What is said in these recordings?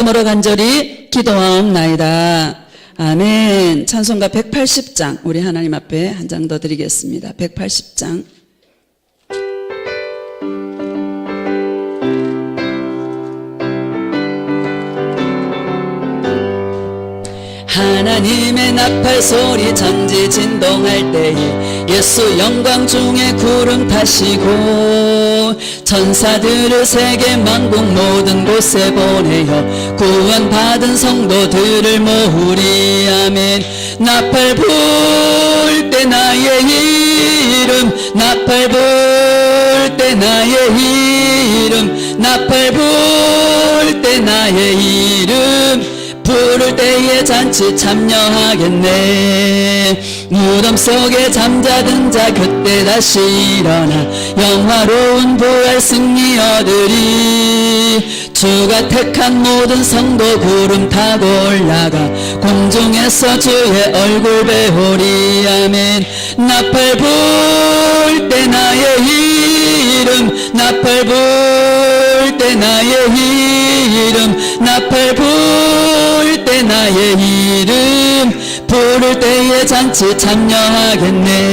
이름으로 간절히 기도하옵나이다. 아멘. 찬송가 180장 우리 하나님 앞에 한 장 더 드리겠습니다. 180장. 하나님의 나팔 소리 천지 진동할 때에 예수 영광 중에 구름 타시고 천사들을 세계 만국 모든 곳에 보내어 구원받은 성도들을 모으리. 아멘. 나팔 불 때 나의 이름, 나팔 불 때 나의 이름, 나팔 불 때 나의 이름, 부를 때에 잔치 참여하겠네. 무덤 속에 잠자던 자 그때 다시 일어나 영화로운 부활 승리 얻으리. 주가 택한 모든 성도 구름 타고 올라가 공중에서 주의 얼굴 배우리. 아멘. 나팔 불 때 나의 이름, 나팔 불 때 나의 이름, 나팔 불 때 나의 이름, 부를 때에 잔치 참여하겠네.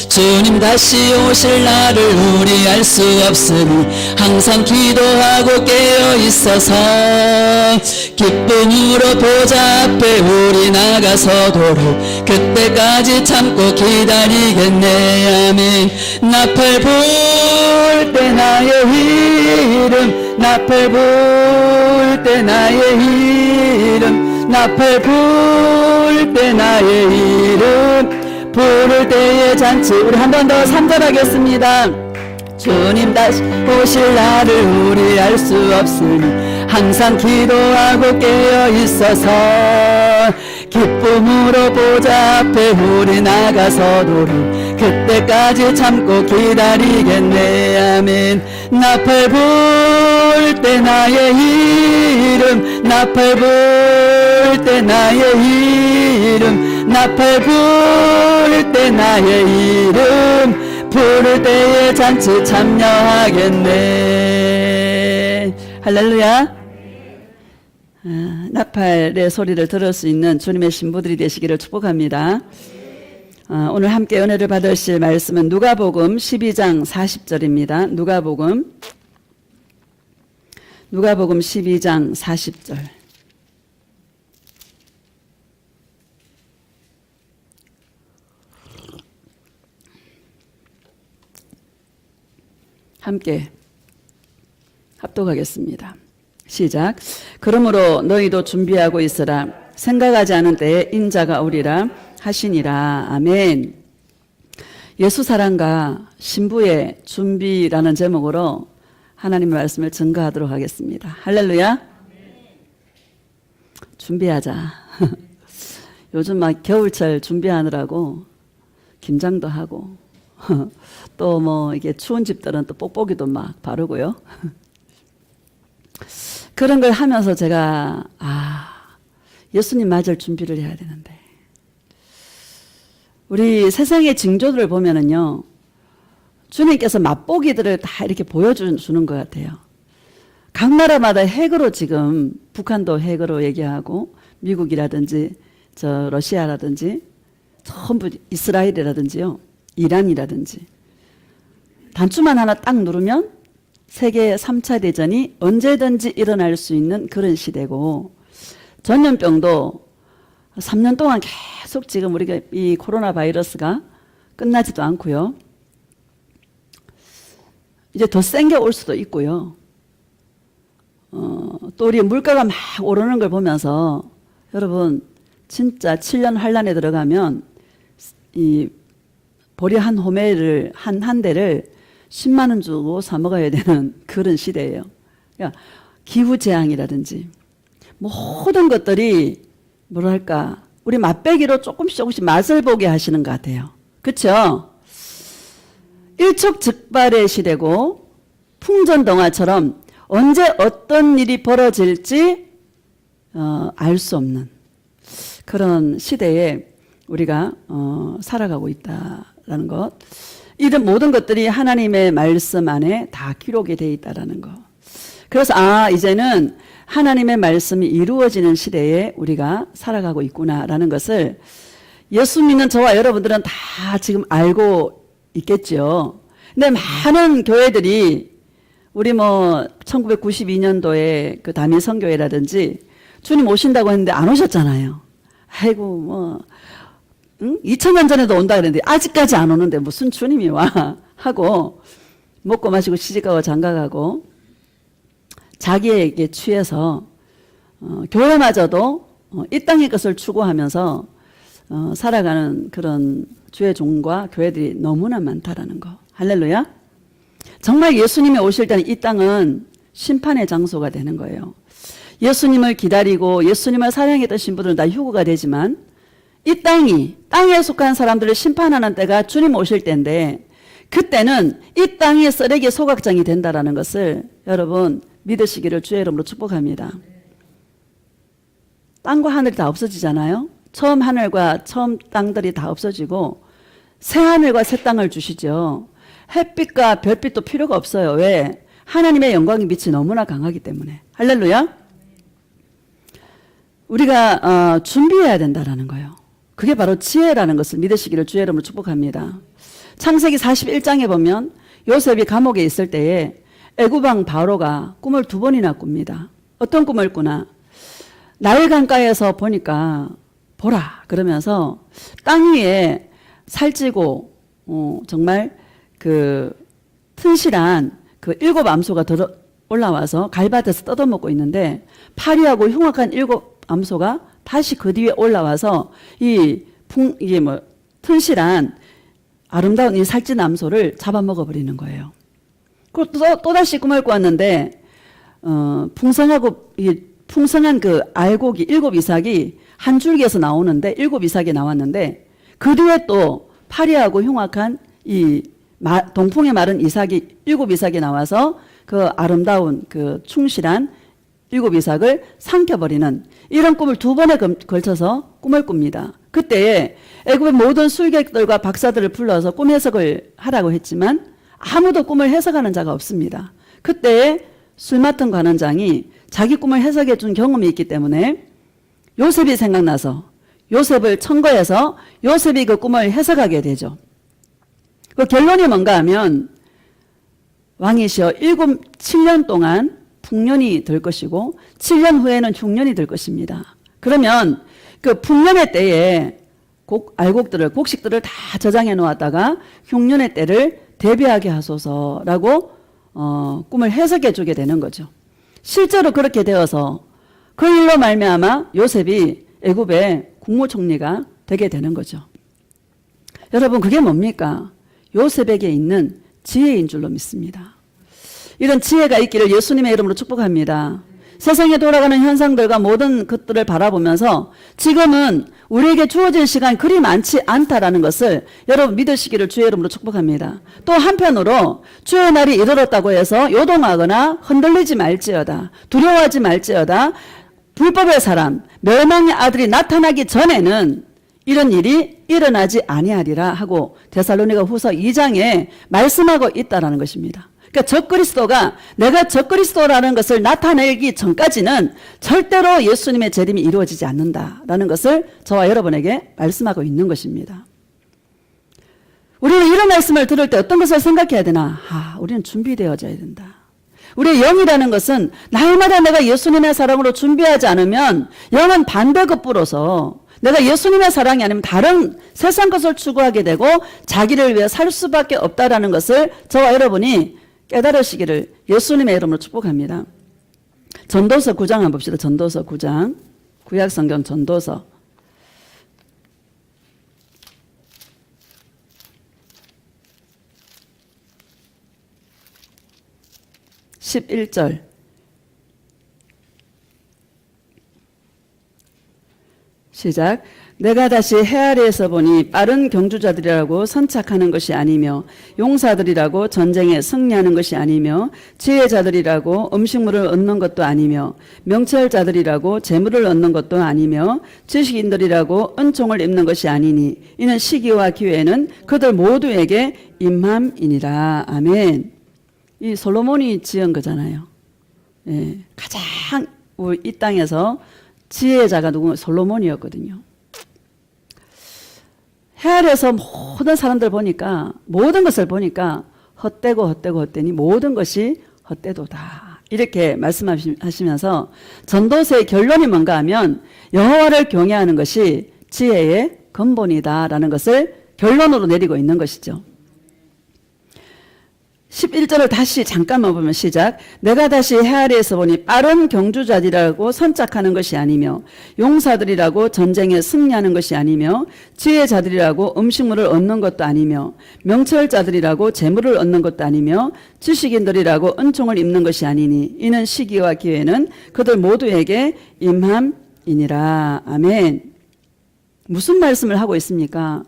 주님 다시 오실 날을 우리 알 수 없으니 항상 기도하고 깨어 있어서 기쁨으로 보좌 앞에 우리 나가서도록 그때까지 참고 기다리겠네. 아멘. 나팔 불 때 나의 이름, 나팔 불 때 나의 이름, 나팔 불 때 나의 이름, 부를 때의 잔치. 우리 한 번 더 3절 하겠습니다. 주님 다시 오실 날을 우리 알 수 없으니 항상 기도하고 깨어 있어서 기쁨으로 보좌 앞에 우리 나가서도록 그때까지 참고 기다리겠네. 아멘. 나팔 불 때 나의 이름, 나팔 불 때 나의 이름, 나팔 불 때 나의 이름, 부를 때에 잔치 참여하겠네. 할렐루야. 나팔의 소리를 들을 수 있는 주님의 신부들이 되시기를 축복합니다. 오늘 함께 은혜를 받으실 말씀은 누가복음 12장 40절입니다. 누가복음 12장 40절. 함께 합독하겠습니다. 시작. 그러므로 너희도 준비하고 있으라. 생각하지 않은 때에 인자가 오리라 하시니라. 아멘. 예수 사랑과 신부의 준비라는 제목으로 하나님의 말씀을 증거하도록 하겠습니다. 할렐루야. 준비하자. 요즘 막 겨울철 준비하느라고 김장도 하고 또 뭐 이게 추운 집들은 또 뽁뽁이도 막 바르고요. 그런 걸 하면서 제가 예수님 맞을 준비를 해야 되는데, 우리 세상의 징조들을 보면은요, 주님께서 맛보기들을 다 이렇게 보여주는 것 같아요. 각 나라마다 핵으로 지금 북한도 핵으로 얘기하고 미국이라든지 저 러시아라든지 전부 이스라엘이라든지요, 이란이라든지 단추만 하나 딱 누르면 세계 3차 대전이 언제든지 일어날 수 있는 그런 시대고, 전염병도 3년 동안 계속 지금 우리가 이 코로나 바이러스가 끝나지도 않고요. 이제 더 센 게 올 수도 있고요. 또 우리 물가가 막 오르는 걸 보면서 여러분 진짜 7년 환란에 들어가면 이 보리 한 호매를 한 대를 10만 원 주고 사 먹어야 되는 그런 시대예요. 그러니까 기후재앙이라든지 모든 것들이 뭐랄까 우리 맛배기로 조금씩 맛을 보게 하시는 것 같아요. 그렇죠? 일촉즉발의 시대고 풍전등화처럼 언제 어떤 일이 벌어질지 알 수 없는 그런 시대에 우리가 살아가고 있다라는 것. 이런 모든 것들이 하나님의 말씀 안에 다 기록이 되어 있다라는 것. 그래서 이제는 하나님의 말씀이 이루어지는 시대에 우리가 살아가고 있구나라는 것을 예수 믿는 저와 여러분들은 다 지금 알고 있겠죠. 근데 많은 교회들이 우리 1992년도에 그 다미 선교회라든지 주님 오신다고 했는데 안 오셨잖아요. 아이고 2000년 전에도 온다 그랬는데 아직까지 안 오는데 무슨 주님이 와 하고 먹고 마시고 시집가고 장가가고 자기에게 취해서 교회마저도 이 땅의 것을 추구하면서 살아가는 그런 주의 종과 교회들이 너무나 많다라는 거. 할렐루야. 정말 예수님이 오실 때는 이 땅은 심판의 장소가 되는 거예요. 예수님을 기다리고 예수님을 사랑했던 신부들은 다 휴거가 되지만 이 땅에 속한 사람들을 심판하는 때가 주님 오실 때인데 그때는 이 땅이 쓰레기 소각장이 된다라는 것을 여러분 믿으시기를 주의 이름으로 축복합니다. 땅과 하늘이 다 없어지잖아요. 처음 하늘과 처음 땅들이 다 없어지고 새 하늘과 새 땅을 주시죠. 햇빛과 별빛도 필요가 없어요. 왜? 하나님의 영광의 빛이 너무나 강하기 때문에. 할렐루야. 우리가 준비해야 된다라는 거예요. 그게 바로 지혜라는 것을 믿으시기를 주의 이름으로 축복합니다. 창세기 41장에 보면 요셉이 감옥에 있을 때에 애굽왕 바로가 꿈을 2번이나 꿉니다. 어떤 꿈을 꾸나? 나일 강가에서 보니까 보라 그러면서 땅 위에 살찌고 정말 그 튼실한 그 7 암소가 올라와서 갈밭에서 뜯어먹고 있는데 파리하고 흉악한 7 암소가 다시 그 뒤에 올라와서 이게 튼실한 아름다운 이 살찐 암소를 잡아먹어버리는 거예요. 그리고 또다시 꿈을 꾸었는데 풍성한 그 알곡이 7 이삭이 한 줄기에서 나오는데 7 이삭이 나왔는데 그 뒤에 또 파리하고 흉악한 이 동풍에 마른 이삭이 7 이삭이 나와서 그 아름다운 그 충실한 7 이삭을 삼켜버리는 이런 꿈을 2번에 걸쳐서 꿈을 꿉니다. 그때 애굽의 모든 술객들과 박사들을 불러서 꿈 해석을 하라고 했지만 아무도 꿈을 해석하는 자가 없습니다. 그때 술 맡은 관원장이 자기 꿈을 해석해 준 경험이 있기 때문에 요셉이 생각나서 요셉을 청거해서 요셉이 그 꿈을 해석하게 되죠. 그 결론이 뭔가 하면 왕이시여 7년 동안 풍년이 될 것이고 7년 후에는 흉년이 될 것입니다. 그러면 그 풍년의 때에 알곡들을 곡식들을 다 저장해 놓았다가 흉년의 때를 대비하게 하소서라고 꿈을 해석해 주게 되는 거죠. 실제로 그렇게 되어서 그 일로 말미암아 요셉이 애굽의 국무총리가 되게 되는 거죠. 여러분 그게 뭡니까? 요셉에게 있는 지혜인 줄로 믿습니다. 이런 지혜가 있기를 예수님의 이름으로 축복합니다. 세상에 돌아가는 현상들과 모든 것들을 바라보면서 지금은 우리에게 주어질 시간이 그리 많지 않다라는 것을 여러분 믿으시기를 주의 이름으로 축복합니다. 또 한편으로 주의 날이 이르렀다고 해서 요동하거나 흔들리지 말지어다. 두려워하지 말지어다. 불법의 사람, 멸망의 아들이 나타나기 전에는 이런 일이 일어나지 아니하리라 하고 데살로니가 후서 2장에 말씀하고 있다라는 것입니다. 그러니까 적그리스도가 내가 적그리스도라는 것을 나타내기 전까지는 절대로 예수님의 재림이 이루어지지 않는다라는 것을 저와 여러분에게 말씀하고 있는 것입니다. 우리는 이런 말씀을 들을 때 어떤 것을 생각해야 되나? 우리는 준비되어져야 된다. 우리의 영이라는 것은 날마다 내가 예수님의 사랑으로 준비하지 않으면 영은 반대급부로서 내가 예수님의 사랑이 아니면 다른 세상 것을 추구하게 되고 자기를 위해 살 수밖에 없다라는 것을 저와 여러분이 깨달으시기를 예수님의 이름으로 축복합니다. 전도서 9장 한번 봅시다. 전도서 9장 구약성경 전도서 11절 시작. 내가 다시 해아리에서 보니 빠른 경주자들이라고 선착하는 것이 아니며 용사들이라고 전쟁에 승리하는 것이 아니며 지혜자들이라고 음식물을 얻는 것도 아니며 명철자들이라고 재물을 얻는 것도 아니며 지식인들이라고 은총을 입는 것이 아니니 이는 시기와 기회는 그들 모두에게 임함이니라. 아멘. 이 솔로몬이 지은 거잖아요. 예, 가장 이 땅에서 지혜의 자가 누구? 솔로몬이었거든요. 해 아래에서 모든 사람들 보니까, 모든 것을 보니까 헛되고 헛되고 헛되니 모든 것이 헛되도다. 이렇게 말씀하시면서 전도서의 결론이 뭔가 하면 여호와를 경외하는 것이 지혜의 근본이다라는 것을 결론으로 내리고 있는 것이죠. 11절을 다시 잠깐만 보면 시작. 내가 다시 헤아리에서 보니 빠른 경주자들이라고 선착하는 것이 아니며 용사들이라고 전쟁에 승리하는 것이 아니며 지혜자들이라고 음식물을 얻는 것도 아니며 명철자들이라고 재물을 얻는 것도 아니며 지식인들이라고 은총을 입는 것이 아니니 이는 시기와 기회는 그들 모두에게 임함이니라. 아멘. 무슨 말씀을 하고 있습니까?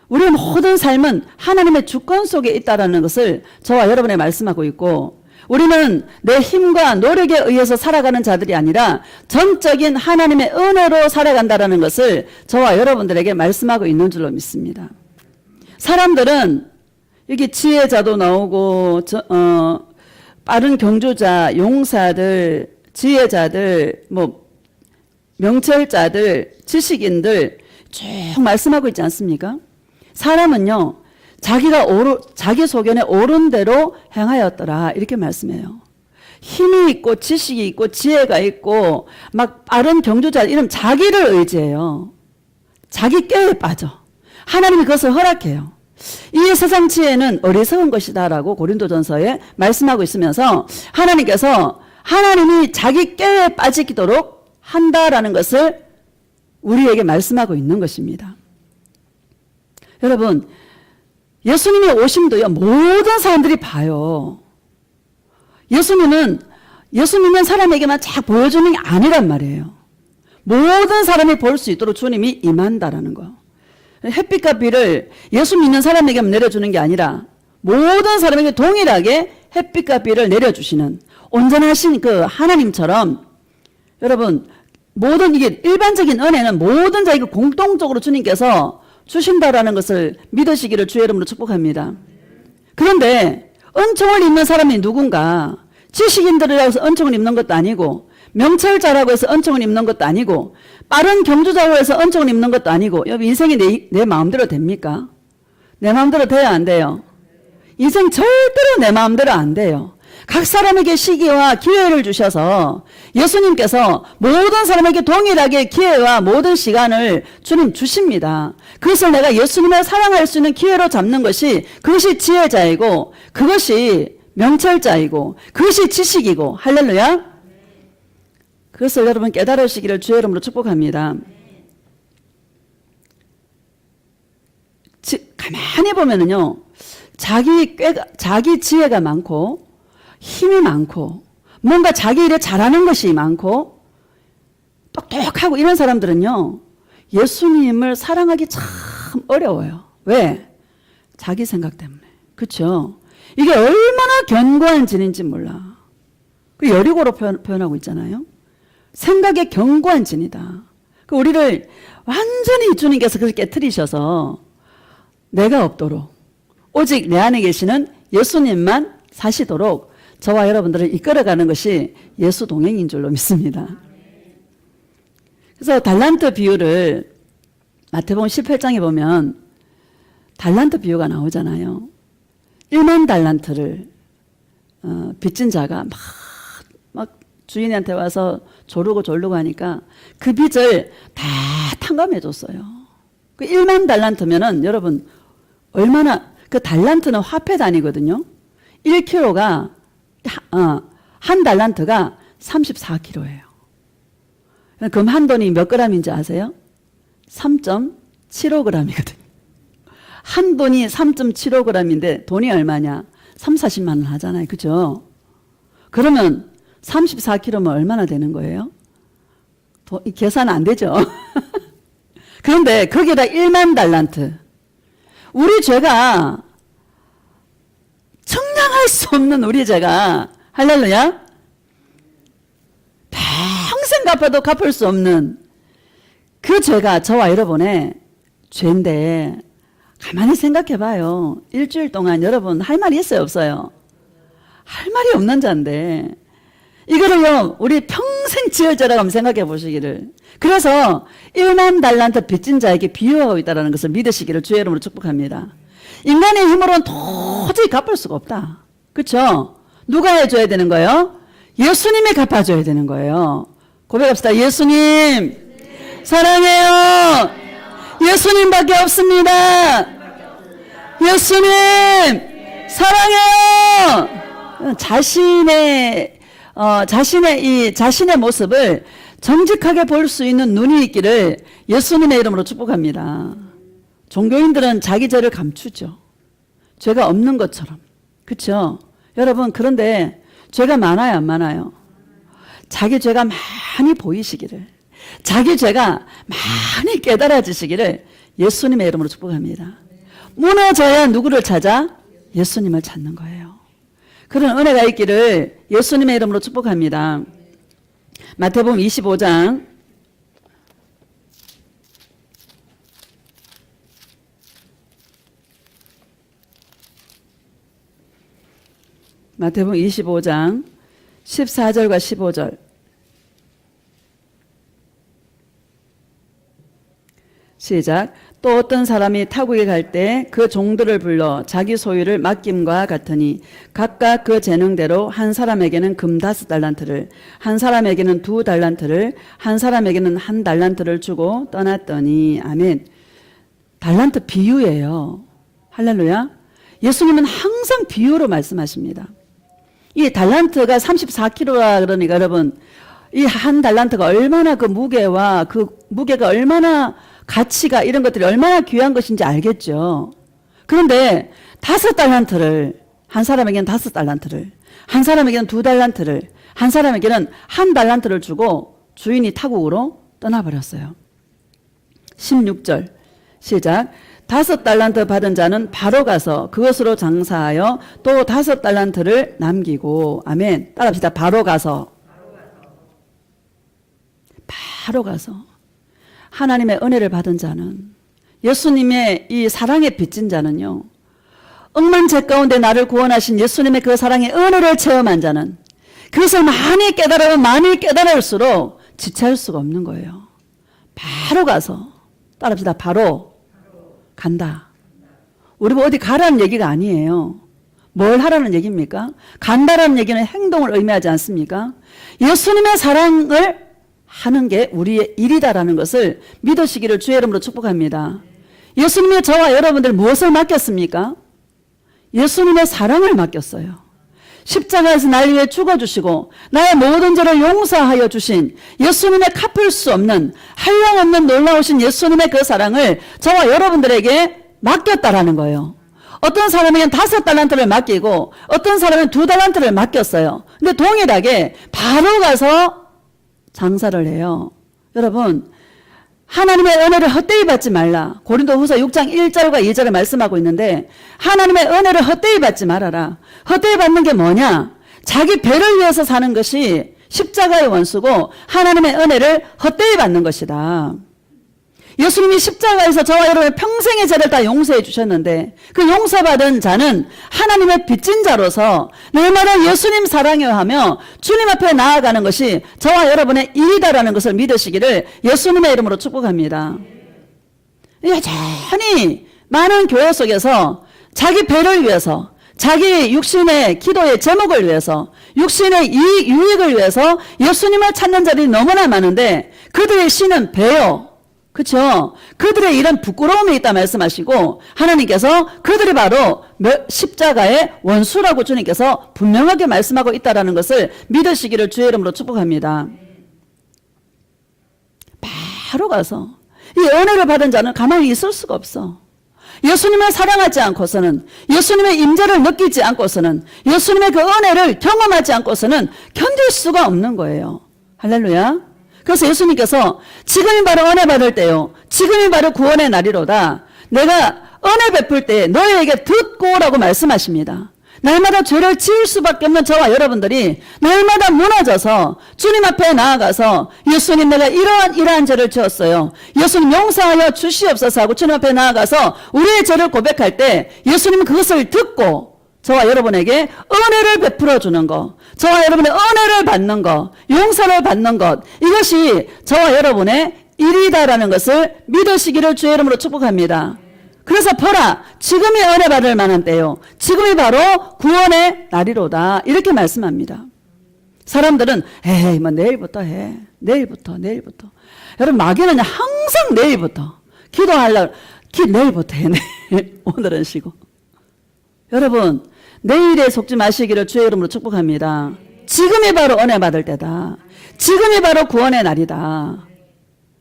우리의 모든 삶은 하나님의 주권 속에 있다는 것을 저와 여러분에 말씀하고 있고, 우리는 내 힘과 노력에 의해서 살아가는 자들이 아니라 전적인 하나님의 은혜로 살아간다는 것을 저와 여러분들에게 말씀하고 있는 줄로 믿습니다. 사람들은 여기 지혜자도 나오고 빠른 경주자, 용사들, 지혜자들, 명철자들, 지식인들 쭉 말씀하고 있지 않습니까? 사람은요, 자기 소견에 옳은 대로 행하였더라. 이렇게 말씀해요. 힘이 있고, 지식이 있고, 지혜가 있고, 막 빠른 경주자, 이런 자기를 의지해요. 자기 꾀에 빠져. 하나님이 그것을 허락해요. 이 세상 지혜는 어리석은 것이다라고 고린도전서에 말씀하고 있으면서 하나님이 자기 꾀에 빠지도록 한다라는 것을 우리에게 말씀하고 있는 것입니다. 여러분, 예수님의 오심도요, 모든 사람들이 봐요. 예수님은 사람에게만 쫙 보여주는 게 아니란 말이에요. 모든 사람이 볼 수 있도록 주님이 임한다라는 거. 햇빛과 비를 예수 믿는 사람에게만 내려주는 게 아니라 모든 사람에게 동일하게 햇빛과 비를 내려주시는 온전하신 그 하나님처럼, 여러분, 모든 이게 일반적인 은혜는 모든 자에게 공통적으로 주님께서 주신다라는 것을 믿으시기를 주의 이름으로 축복합니다. 그런데 은총을 입는 사람이 누군가, 지식인들이라고 해서 은총을 입는 것도 아니고, 명철자라고 해서 은총을 입는 것도 아니고, 빠른 경주자라고 해서 은총을 입는 것도 아니고, 여러분, 인생이 내 마음대로 됩니까? 내 마음대로 돼야 안 돼요? 인생 절대로 내 마음대로 안 돼요. 각 사람에게 시기와 기회를 주셔서 예수님께서 모든 사람에게 동일하게 기회와 모든 시간을 주님 주십니다. 그것을 내가 예수님을 사랑할 수 있는 기회로 잡는 것이, 그것이 지혜자이고, 그것이 명철자이고, 그것이 지식이고, 할렐루야. 그것을 여러분 깨달으시기를 주의 이름으로 축복합니다. 가만히 보면은요, 자기 지혜가 많고 힘이 많고 뭔가 자기 일에 잘하는 것이 많고 똑똑하고 이런 사람들은요, 예수님을 사랑하기 참 어려워요. 왜? 자기 생각 때문에. 그렇죠? 이게 얼마나 견고한 진인지 몰라. 그 여리고로 표현하고 있잖아요. 생각의 견고한 진이다. 그 우리를 완전히 주님께서 그렇게 깨트리셔서 내가 없도록 오직 내 안에 계시는 예수님만 사시도록 저와 여러분들을 이끌어가는 것이 예수 동행인 줄로 믿습니다. 그래서 달란트 비유를 마태복음 18장에 보면 달란트 비유가 나오잖아요. 1만 달란트를 빚진 자가 막 주인한테 와서 조르고 하니까 그 빚을 다 탕감해 줬어요. 그 1만 달란트면은 여러분 얼마나, 그 달란트는 화폐 단위거든요. 1kg가 한 달란트가 34kg예요. 그럼 한 돈이 몇 g인지 아세요? 3.75g이거든요. 한 돈이 3.75g인데 돈이 얼마냐? 3, 40만 원 하잖아요. 그죠? 그러면 34kg면 얼마나 되는 거예요? 계산 안 되죠? 그런데 거기에다 1만 달란트. 우리 죄가, 청량할 수 없는 우리 죄가, 할렐루야, 평생 갚아도 갚을 수 없는 그 죄가 저와 여러분의 죄인데, 가만히 생각해 봐요. 일주일 동안 여러분 할 말이 있어요, 없어요? 할 말이 없는 자인데, 이거를요, 우리 평생 지을 죄라고 한번 생각해 보시기를. 그래서 1만 달란트 빚진 자에게 비유하고 있다는 것을 믿으시기를 주의 이름으로 축복합니다. 인간의 힘으로는 도저히 갚을 수가 없다. 그렇죠? 누가 해줘야 되는 거예요? 예수님이 갚아줘야 되는 거예요. 고백합시다. 예수님 사랑해요. 예수님밖에 없습니다. 예수님 사랑해요. 자신의 모습을 정직하게 볼 수 있는 눈이 있기를 예수님의 이름으로 축복합니다. 종교인들은 자기 죄를 감추죠. 죄가 없는 것처럼. 그렇죠? 여러분, 그런데 죄가 많아요, 안 많아요? 자기 죄가 많이 보이시기를, 자기 죄가 많이 깨달아지시기를 예수님의 이름으로 축복합니다. 무너져야 누구를 찾아? 예수님을 찾는 거예요. 그런 은혜가 있기를 예수님의 이름으로 축복합니다. 마태복음 25장 마태복음 25장 14절과 15절 시작. 또 어떤 사람이 타국에 갈 때 그 종들을 불러 자기 소유를 맡김과 같으니 각각 그 재능대로 한 사람에게는 금 5달란트를, 한 사람에게는 2달란트를, 한 사람에게는 1달란트를 주고 떠났더니. 아멘. 달란트 비유예요. 할렐루야. 예수님은 항상 비유로 말씀하십니다. 이 달란트가 34kg라 그러니까 여러분, 이 한 달란트가 얼마나 그 무게와 그 무게가 얼마나 가치가 이런 것들이 얼마나 귀한 것인지 알겠죠. 그런데 5달란트를, 한 사람에게는 5달란트를, 한 사람에게는 2달란트를, 한 사람에게는 1달란트를 주고 주인이 타국으로 떠나버렸어요. 16절 시작. 5달란트 받은 자는 바로 가서 그것으로 장사하여 또 5달란트를 남기고. 아멘. 따라합시다. 바로 가서. 바로 가서. 하나님의 은혜를 받은 자는, 예수님의 이 사랑에 빚진 자는요, 억만체 가운데 나를 구원하신 예수님의 그 사랑의 은혜를 체험한 자는 그것을 많이 깨달으면 많이 깨달을수록 지체할 수가 없는 거예요. 바로 가서. 따라합시다. 바로 간다. 우리 뭐 어디 가라는 얘기가 아니에요. 뭘 하라는 얘기입니까? 간다라는 얘기는 행동을 의미하지 않습니까? 예수님의 사랑을 하는 게 우리의 일이다라는 것을 믿으시기를 주의 이름으로 축복합니다. 예수님이 저와 여러분들 무엇을 맡겼습니까? 예수님의 사랑을 맡겼어요. 십자가에서 날 위해 죽어주시고 나의 모든 죄를 용서하여 주신 예수님의 갚을 수 없는 한량없는 놀라우신 예수님의 그 사랑을 저와 여러분들에게 맡겼다라는 거예요. 어떤 사람에게는 5달란트를 맡기고 어떤 사람은 2달란트를 맡겼어요. 근데 동일하게 바로 가서 장사를 해요. 여러분, 하나님의 은혜를 헛되이 받지 말라. 고린도후서 6장 1절과 2절을 말씀하고 있는데 하나님의 은혜를 헛되이 받지 말아라. 헛되이 받는 게 뭐냐? 자기 배를 위해서 사는 것이 십자가의 원수고 하나님의 은혜를 헛되이 받는 것이다. 예수님이 십자가에서 저와 여러분의 평생의 죄를 다 용서해 주셨는데 그 용서받은 자는 하나님의 빚진 자로서 날마다 예수님 사랑해야 하며 주님 앞에 나아가는 것이 저와 여러분의 일이다라는 것을 믿으시기를 예수님의 이름으로 축복합니다. 여전히 많은 교회 속에서 자기 배를 위해서, 자기 육신의 기도의 제목을 위해서, 육신의 유익을 위해서 예수님을 찾는 자들이 너무나 많은데 그들의 신은 배요. 그렇죠? 그들의 일은 부끄러움이 있다 말씀하시고 하나님께서 그들이 바로 십자가의 원수라고 주님께서 분명하게 말씀하고 있다는 것을 믿으시기를 주의 이름으로 축복합니다. 바로 가서 이 은혜를 받은 자는 가만히 있을 수가 없어. 예수님을 사랑하지 않고서는, 예수님의 임재를 느끼지 않고서는, 예수님의 그 은혜를 경험하지 않고서는 견딜 수가 없는 거예요. 할렐루야. 그래서 예수님께서 지금이 바로 은혜 받을 때요, 지금이 바로 구원의 날이로다. 내가 은혜 베풀 때 너희에게 듣고 오라고 말씀하십니다. 날마다 죄를 지을 수밖에 없는 저와 여러분들이 날마다 무너져서 주님 앞에 나아가서 예수님, 내가 이러한 죄를 지었어요. 예수님 용서하여 주시옵소서 하고 주님 앞에 나아가서 우리의 죄를 고백할 때 예수님은 그것을 듣고 저와 여러분에게 은혜를 베풀어 주는 것, 저와 여러분의 은혜를 받는 것, 용서를 받는 것, 이것이 저와 여러분의 일이다라는 것을 믿으시기를 주의 이름으로 축복합니다. 그래서 보라, 지금이 은혜 받을 만한 때요, 지금이 바로 구원의 날이로다, 이렇게 말씀합니다. 사람들은 에이 뭐 내일부터 해, 내일부터. 여러분, 마귀는 항상 내일부터 기도하려고 내일부터 해. 오늘은 쉬고. 여러분, 내일에 속지 마시기를 주의 이름으로 축복합니다. 지금이 바로 은혜 받을 때다. 지금이 바로 구원의 날이다.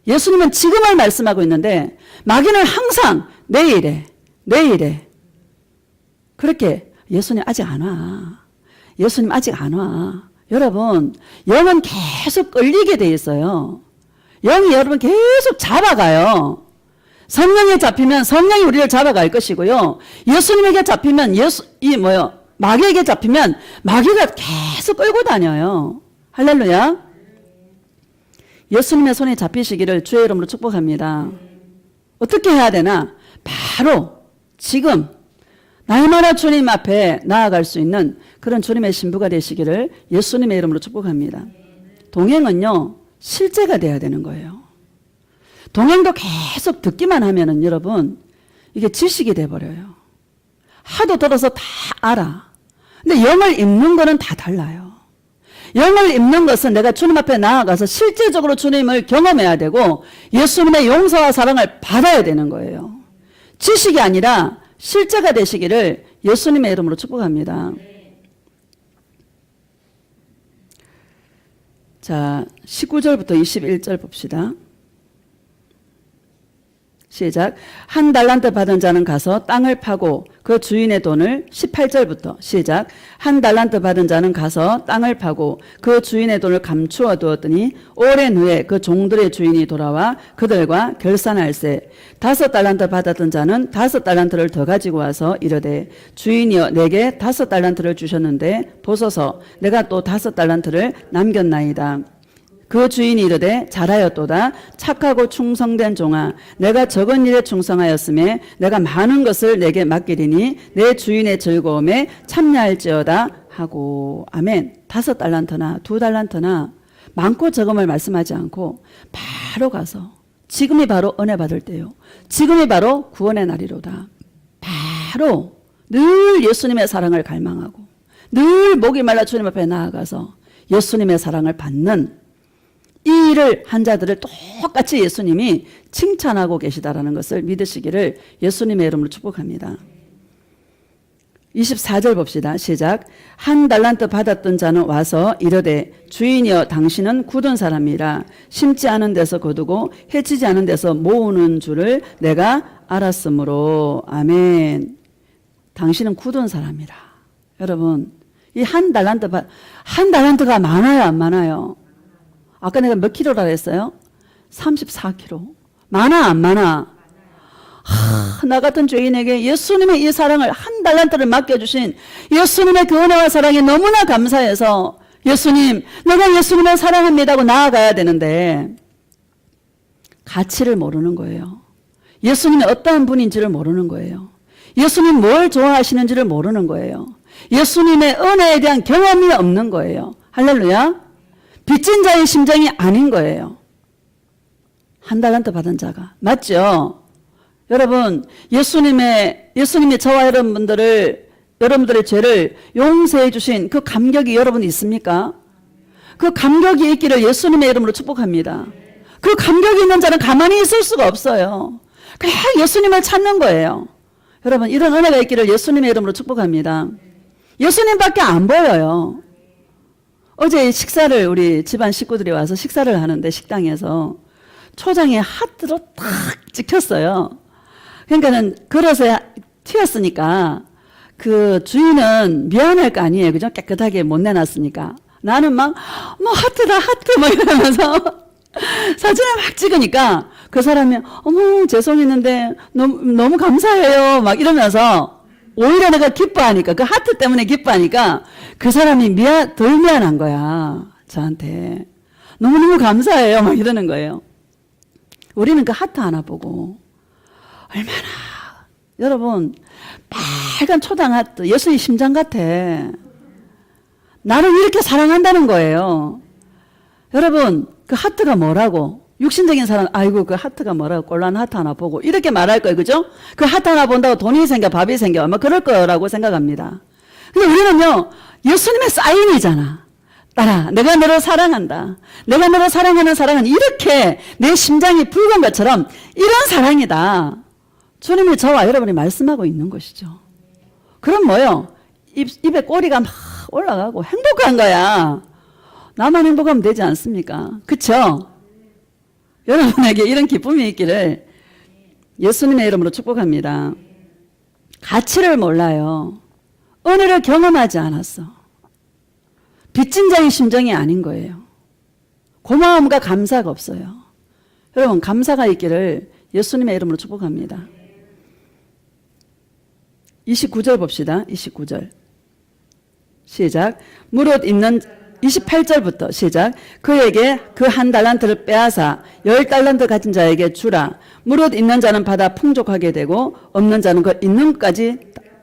예수님은 지금을 말씀하고 있는데 마귀는 항상 내일에. 그렇게 예수님 아직 안 와. 예수님 아직 안 와. 여러분, 영은 계속 끌리게 돼 있어요. 영이 여러분 계속 잡아가요. 성령에 잡히면 성령이 우리를 잡아갈 것이고요. 예수님에게 잡히면 마귀에게 잡히면 마귀가 계속 끌고 다녀요. 할렐루야. 예수님의 손에 잡히시기를 주의 이름으로 축복합니다. 어떻게 해야 되나? 바로 지금 날마다 주님 앞에 나아갈 수 있는 그런 주님의 신부가 되시기를 예수님의 이름으로 축복합니다. 동행은요, 실제가 돼야 되는 거예요. 동행도 계속 듣기만 하면은 여러분, 이게 지식이 돼버려요. 하도 들어서 다 알아. 근데 영을 읽는 거는 다 달라요. 영을 읽는 것은 내가 주님 앞에 나아가서 실제적으로 주님을 경험해야 되고 예수님의 용서와 사랑을 받아야 되는 거예요. 지식이 아니라 실제가 되시기를 예수님의 이름으로 축복합니다. 자, 19절부터 21절 봅시다. 시작. 한 달란트 받은 자는 가서 땅을 파고 그 주인의 돈을 18절부터 시작. 한 달란트 받은 자는 가서 땅을 파고 그 주인의 돈을 감추어 두었더니 오랜 후에 그 종들의 주인이 돌아와 그들과 결산할세. 5달란트 받았던 자는 5달란트를 더 가지고 와서 이르되 주인이여 내게 5달란트를 주셨는데 보소서 내가 또 5달란트를 남겼나이다. 그 주인이 이르되 잘하였도다. 착하고 충성된 종아, 내가 적은 일에 충성하였음에 내가 많은 것을 내게 맡기리니 내 주인의 즐거움에 참여할지어다 하고. 아멘. 5달란트나 2달란트나 많고 적음을 말씀하지 않고 바로 가서 지금이 바로 은혜 받을 때요, 지금이 바로 구원의 날이로다. 바로 늘 예수님의 사랑을 갈망하고 늘 목이 말라 주님 앞에 나아가서 예수님의 사랑을 받는 이 일을 한 자들을 똑같이 예수님이 칭찬하고 계시다라는 것을 믿으시기를 예수님의 이름으로 축복합니다. 24절 봅시다. 시작. 한 달란트 받았던 자는 와서 이르되 주인이여 당신은 굳은 사람이라 심지 않은 데서 거두고 해치지 않은 데서 모으는 줄을 내가 알았으므로. 아멘. 당신은 굳은 사람이라. 여러분, 이 한 달란트가 많아요, 안 많아요? 아까 내가 몇 킬로라 했어요? 34kg. 많아, 안 많아? 나 같은 죄인에게 예수님의 이 사랑을 한 달란트를 맡겨주신 예수님의 그 은혜와 사랑이 너무나 감사해서 예수님, 내가 예수님을 사랑합니다 하고 나아가야 되는데 가치를 모르는 거예요. 예수님이 어떠한 분인지를 모르는 거예요. 예수님 뭘 좋아하시는지를 모르는 거예요. 예수님의 은혜에 대한 경험이 없는 거예요. 할렐루야. 빚진 자의 심정이 아닌 거예요. 한 달란트 받은 자가. 맞죠? 여러분, 예수님이 저와 여러분들의 죄를 용서해 주신 그 감격이 여러분 있습니까? 그 감격이 있기를 예수님의 이름으로 축복합니다. 그 감격이 있는 자는 가만히 있을 수가 없어요. 그냥 예수님을 찾는 거예요. 여러분, 이런 은혜가 있기를 예수님의 이름으로 축복합니다. 예수님밖에 안 보여요. 어제 식사를 우리 집안 식구들이 와서 식사를 하는데 식당에서 초장에 하트로 탁 찍혔어요. 그러니까는 그릇에 튀었으니까 그 주인은 미안할 거 아니에요. 그죠? 깨끗하게 못 내놨으니까. 나는 막 하트다 하트 막 이러면서 사진을 막 찍으니까 그 사람이 어머 죄송했는데 너무 감사해요 막 이러면서 오히려 내가 기뻐하니까, 그 하트 때문에 기뻐하니까 그 사람이 덜 미안한 거야. 저한테. 너무너무 감사해요. 막 이러는 거예요. 우리는 그 하트 하나 보고 얼마나, 여러분, 빨간 초당 하트, 예수님 심장 같아. 나를 이렇게 사랑한다는 거예요. 여러분, 그 하트가 뭐라고? 육신적인 사람, 아이고, 그 하트가 뭐라고? 꼴란 하트 하나 보고. 이렇게 말할 거예요. 그죠? 그 하트 하나 본다고 돈이 생겨, 밥이 생겨. 아마 그럴 거라고 생각합니다. 근데 우리는요, 예수님의 사인이잖아. 따라, 내가 너를 사랑한다. 내가 너를 사랑하는 사랑은 이렇게 내 심장이 붉은 것처럼 이런 사랑이다. 주님이 저와 여러분이 말씀하고 있는 것이죠. 그럼 뭐요? 입에 꼬리가 막 올라가고 행복한 거야. 나만 행복하면 되지 않습니까? 그쵸? 여러분에게 이런 기쁨이 있기를 예수님의 이름으로 축복합니다. 가치를 몰라요. 은혜를 경험하지 않았어. 빚진 자의 심정이 아닌 거예요. 고마움과 감사가 없어요. 여러분, 감사가 있기를 예수님의 이름으로 축복합니다. 29절 봅시다. 29절. 시작. 무릇 있는 28절부터 시작. 그에게 그 한 달란트를 빼앗아 10달란트 가진 자에게 주라. 무릇 있는 자는 받아 풍족하게 되고 없는 자는 그 있는 것까지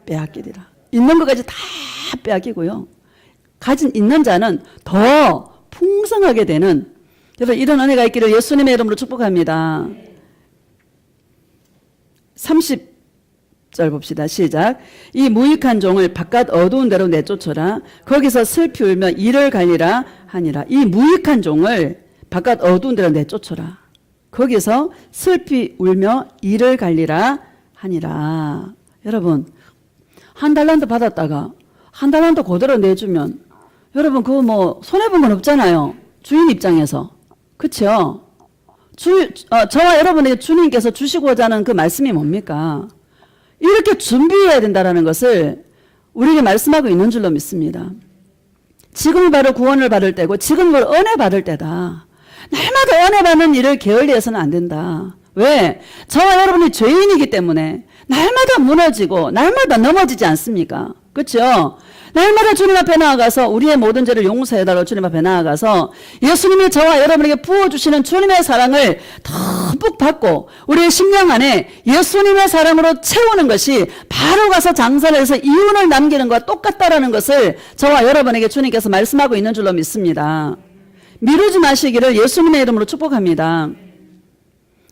빼앗기리라. 있는 것까지 다 빼앗기고요. 가진 있는 자는 더 풍성하게 되는, 여러분 이런 은혜가 있기를 예수님의 이름으로 축복합니다. 30절 봅시다. 시작. 이 무익한 종을 바깥 어두운 데로 내쫓으라. 거기서 슬피 울며 이를 갈리라 하니라. 이 무익한 종을 바깥 어두운 데로 내쫓으라. 거기서 슬피 울며 이를 갈리라 하니라. 여러분, 한 달란트 받았다가 한 달란트 그대로 내주면 여러분 그거 뭐 손해본 건 없잖아요. 주인 입장에서. 그렇죠? 저와 여러분에게 주님께서 주시고자 하는 그 말씀이 뭡니까? 이렇게 준비해야 된다는 것을 우리에게 말씀하고 있는 줄로 믿습니다. 지금이 바로 구원을 받을 때고 지금이 바로 은혜 받을 때다. 날마다 은혜 받는 일을 게을리해서는 안 된다. 왜? 저와 여러분이 죄인이기 때문에 날마다 무너지고 날마다 넘어지지 않습니까? 그렇죠? 날마다 주님 앞에 나아가서 우리의 모든 죄를 용서해달라고 주님 앞에 나아가서 예수님이 저와 여러분에게 부어주시는 주님의 사랑을 듬뿍 받고 우리의 심령 안에 예수님의 사랑으로 채우는 것이 바로 가서 장사를 해서 이윤을 남기는 것과 똑같다라는 것을 저와 여러분에게 주님께서 말씀하고 있는 줄로 믿습니다. 미루지 마시기를 예수님의 이름으로 축복합니다.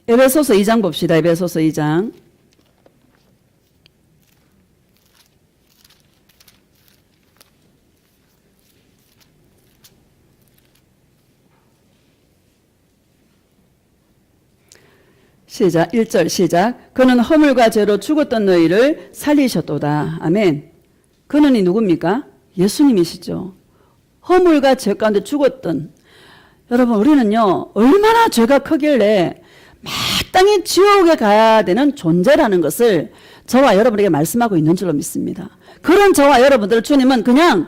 에베소서 2장 봅시다. 에베소서 2장. 시작. 1절 시작. 그는 허물과 죄로 죽었던 너희를 살리셨도다. 아멘. 그는이 누굽니까? 예수님이시죠. 허물과 죄 가운데 죽었던, 여러분 우리는요 얼마나 죄가 크길래 마땅히 지옥에 가야 되는 존재라는 것을 저와 여러분에게 말씀하고 있는 줄로 믿습니다. 그런 저와 여러분들을 주님은 그냥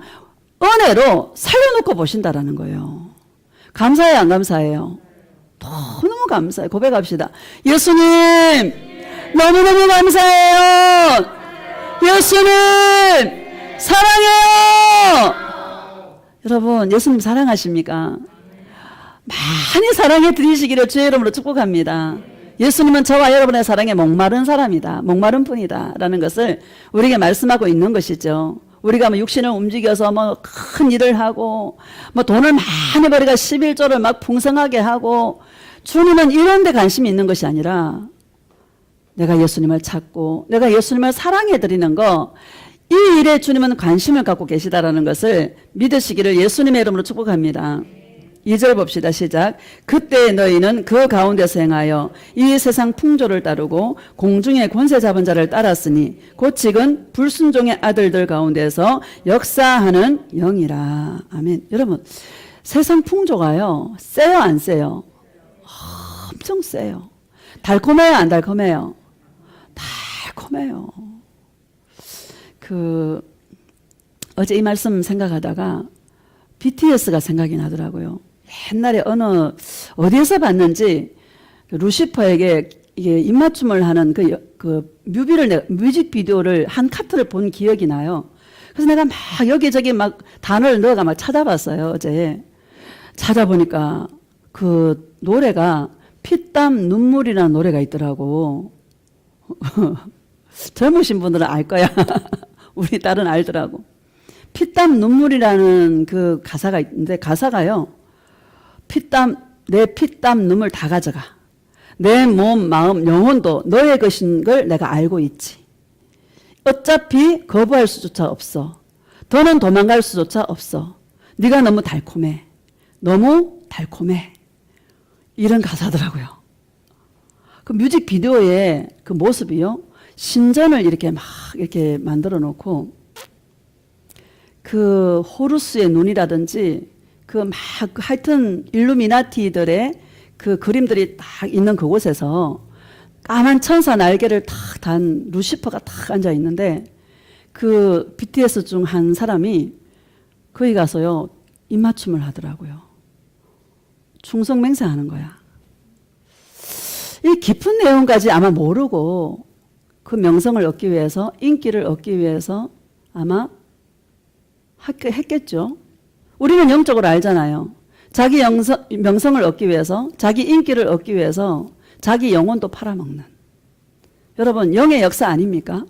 은혜로 살려놓고 보신다라는 거예요. 감사해요, 안 감사해요? 너무 감사해요. 고백합시다. 예수님 너무너무 감사해요. 예수님 사랑해요. 여러분 예수님 사랑하십니까? 많이 사랑해 드리시기를 주의 이름으로 축복합니다. 예수님은 저와 여러분의 사랑에 목마른 사람이다. 목마른 분이다 라는 것을 우리에게 말씀하고 있는 것이죠. 우리가 뭐 육신을 움직여서 뭐 큰 일을 하고 뭐 돈을 많이 벌이가 11조를 막 풍성하게 하고, 주님은 이런 데 관심이 있는 것이 아니라 내가 예수님을 찾고 내가 예수님을 사랑해 드리는 거, 이 일에 주님은 관심을 갖고 계시다라는 것을 믿으시기를 예수님의 이름으로 축복합니다. 2절 봅시다. 시작. 그때 너희는 그 가운데서 행하여 이 세상 풍조를 따르고 공중의 권세 잡은 자를 따랐으니 곧 지금 불순종의 아들들 가운데서 역사하는 영이라. 아멘. 여러분 세상 풍조가요 세요 안 세요? 엄청 세요. 달콤해요 안 달콤해요? 달콤해요. 어제 이 말씀 생각하다가 BTS가 생각이 나더라고요. 옛날에 어디에서 봤는지 루시퍼에게 이게 입맞춤을 하는 뮤직비디오를 한 카트를 본 기억이 나요. 그래서 내가 막 여기저기 막 단어를 넣어가 막 찾아봤어요. 어제 찾아보니까 그 노래가 피땀 눈물이라는 노래가 있더라고. 젊으신 분들은 알 거야. 우리 딸은 알더라고. 피땀 눈물이라는 그 가사가 있는데 가사가요. 내 피땀 눈물 다 가져가. 내 몸, 마음, 영혼도 너의 것인 걸 내가 알고 있지. 어차피 거부할 수조차 없어. 더는 도망갈 수조차 없어. 네가 너무 달콤해. 너무 달콤해. 이런 가사더라고요. 그 뮤직비디오의 그 모습이요. 신전을 이렇게 막 이렇게 만들어 놓고 그 호루스의 눈이라든지 그 막 하여튼 일루미나티들의 그 그림들이 딱 있는 그곳에서 까만 천사 날개를 탁 단 루시퍼가 탁 앉아 있는데 그 BTS 중 한 사람이 거기 가서요 입맞춤을 하더라고요. 충성맹세하는 거야. 이 깊은 내용까지 아마 모르고 그 명성을 얻기 위해서 인기를 얻기 위해서 아마 했겠죠. 우리는 영적으로 알잖아요. 자기 명성을 얻기 위해서 자기 인기를 얻기 위해서 자기 영혼도 팔아먹는 여러분 영의 역사 아닙니까?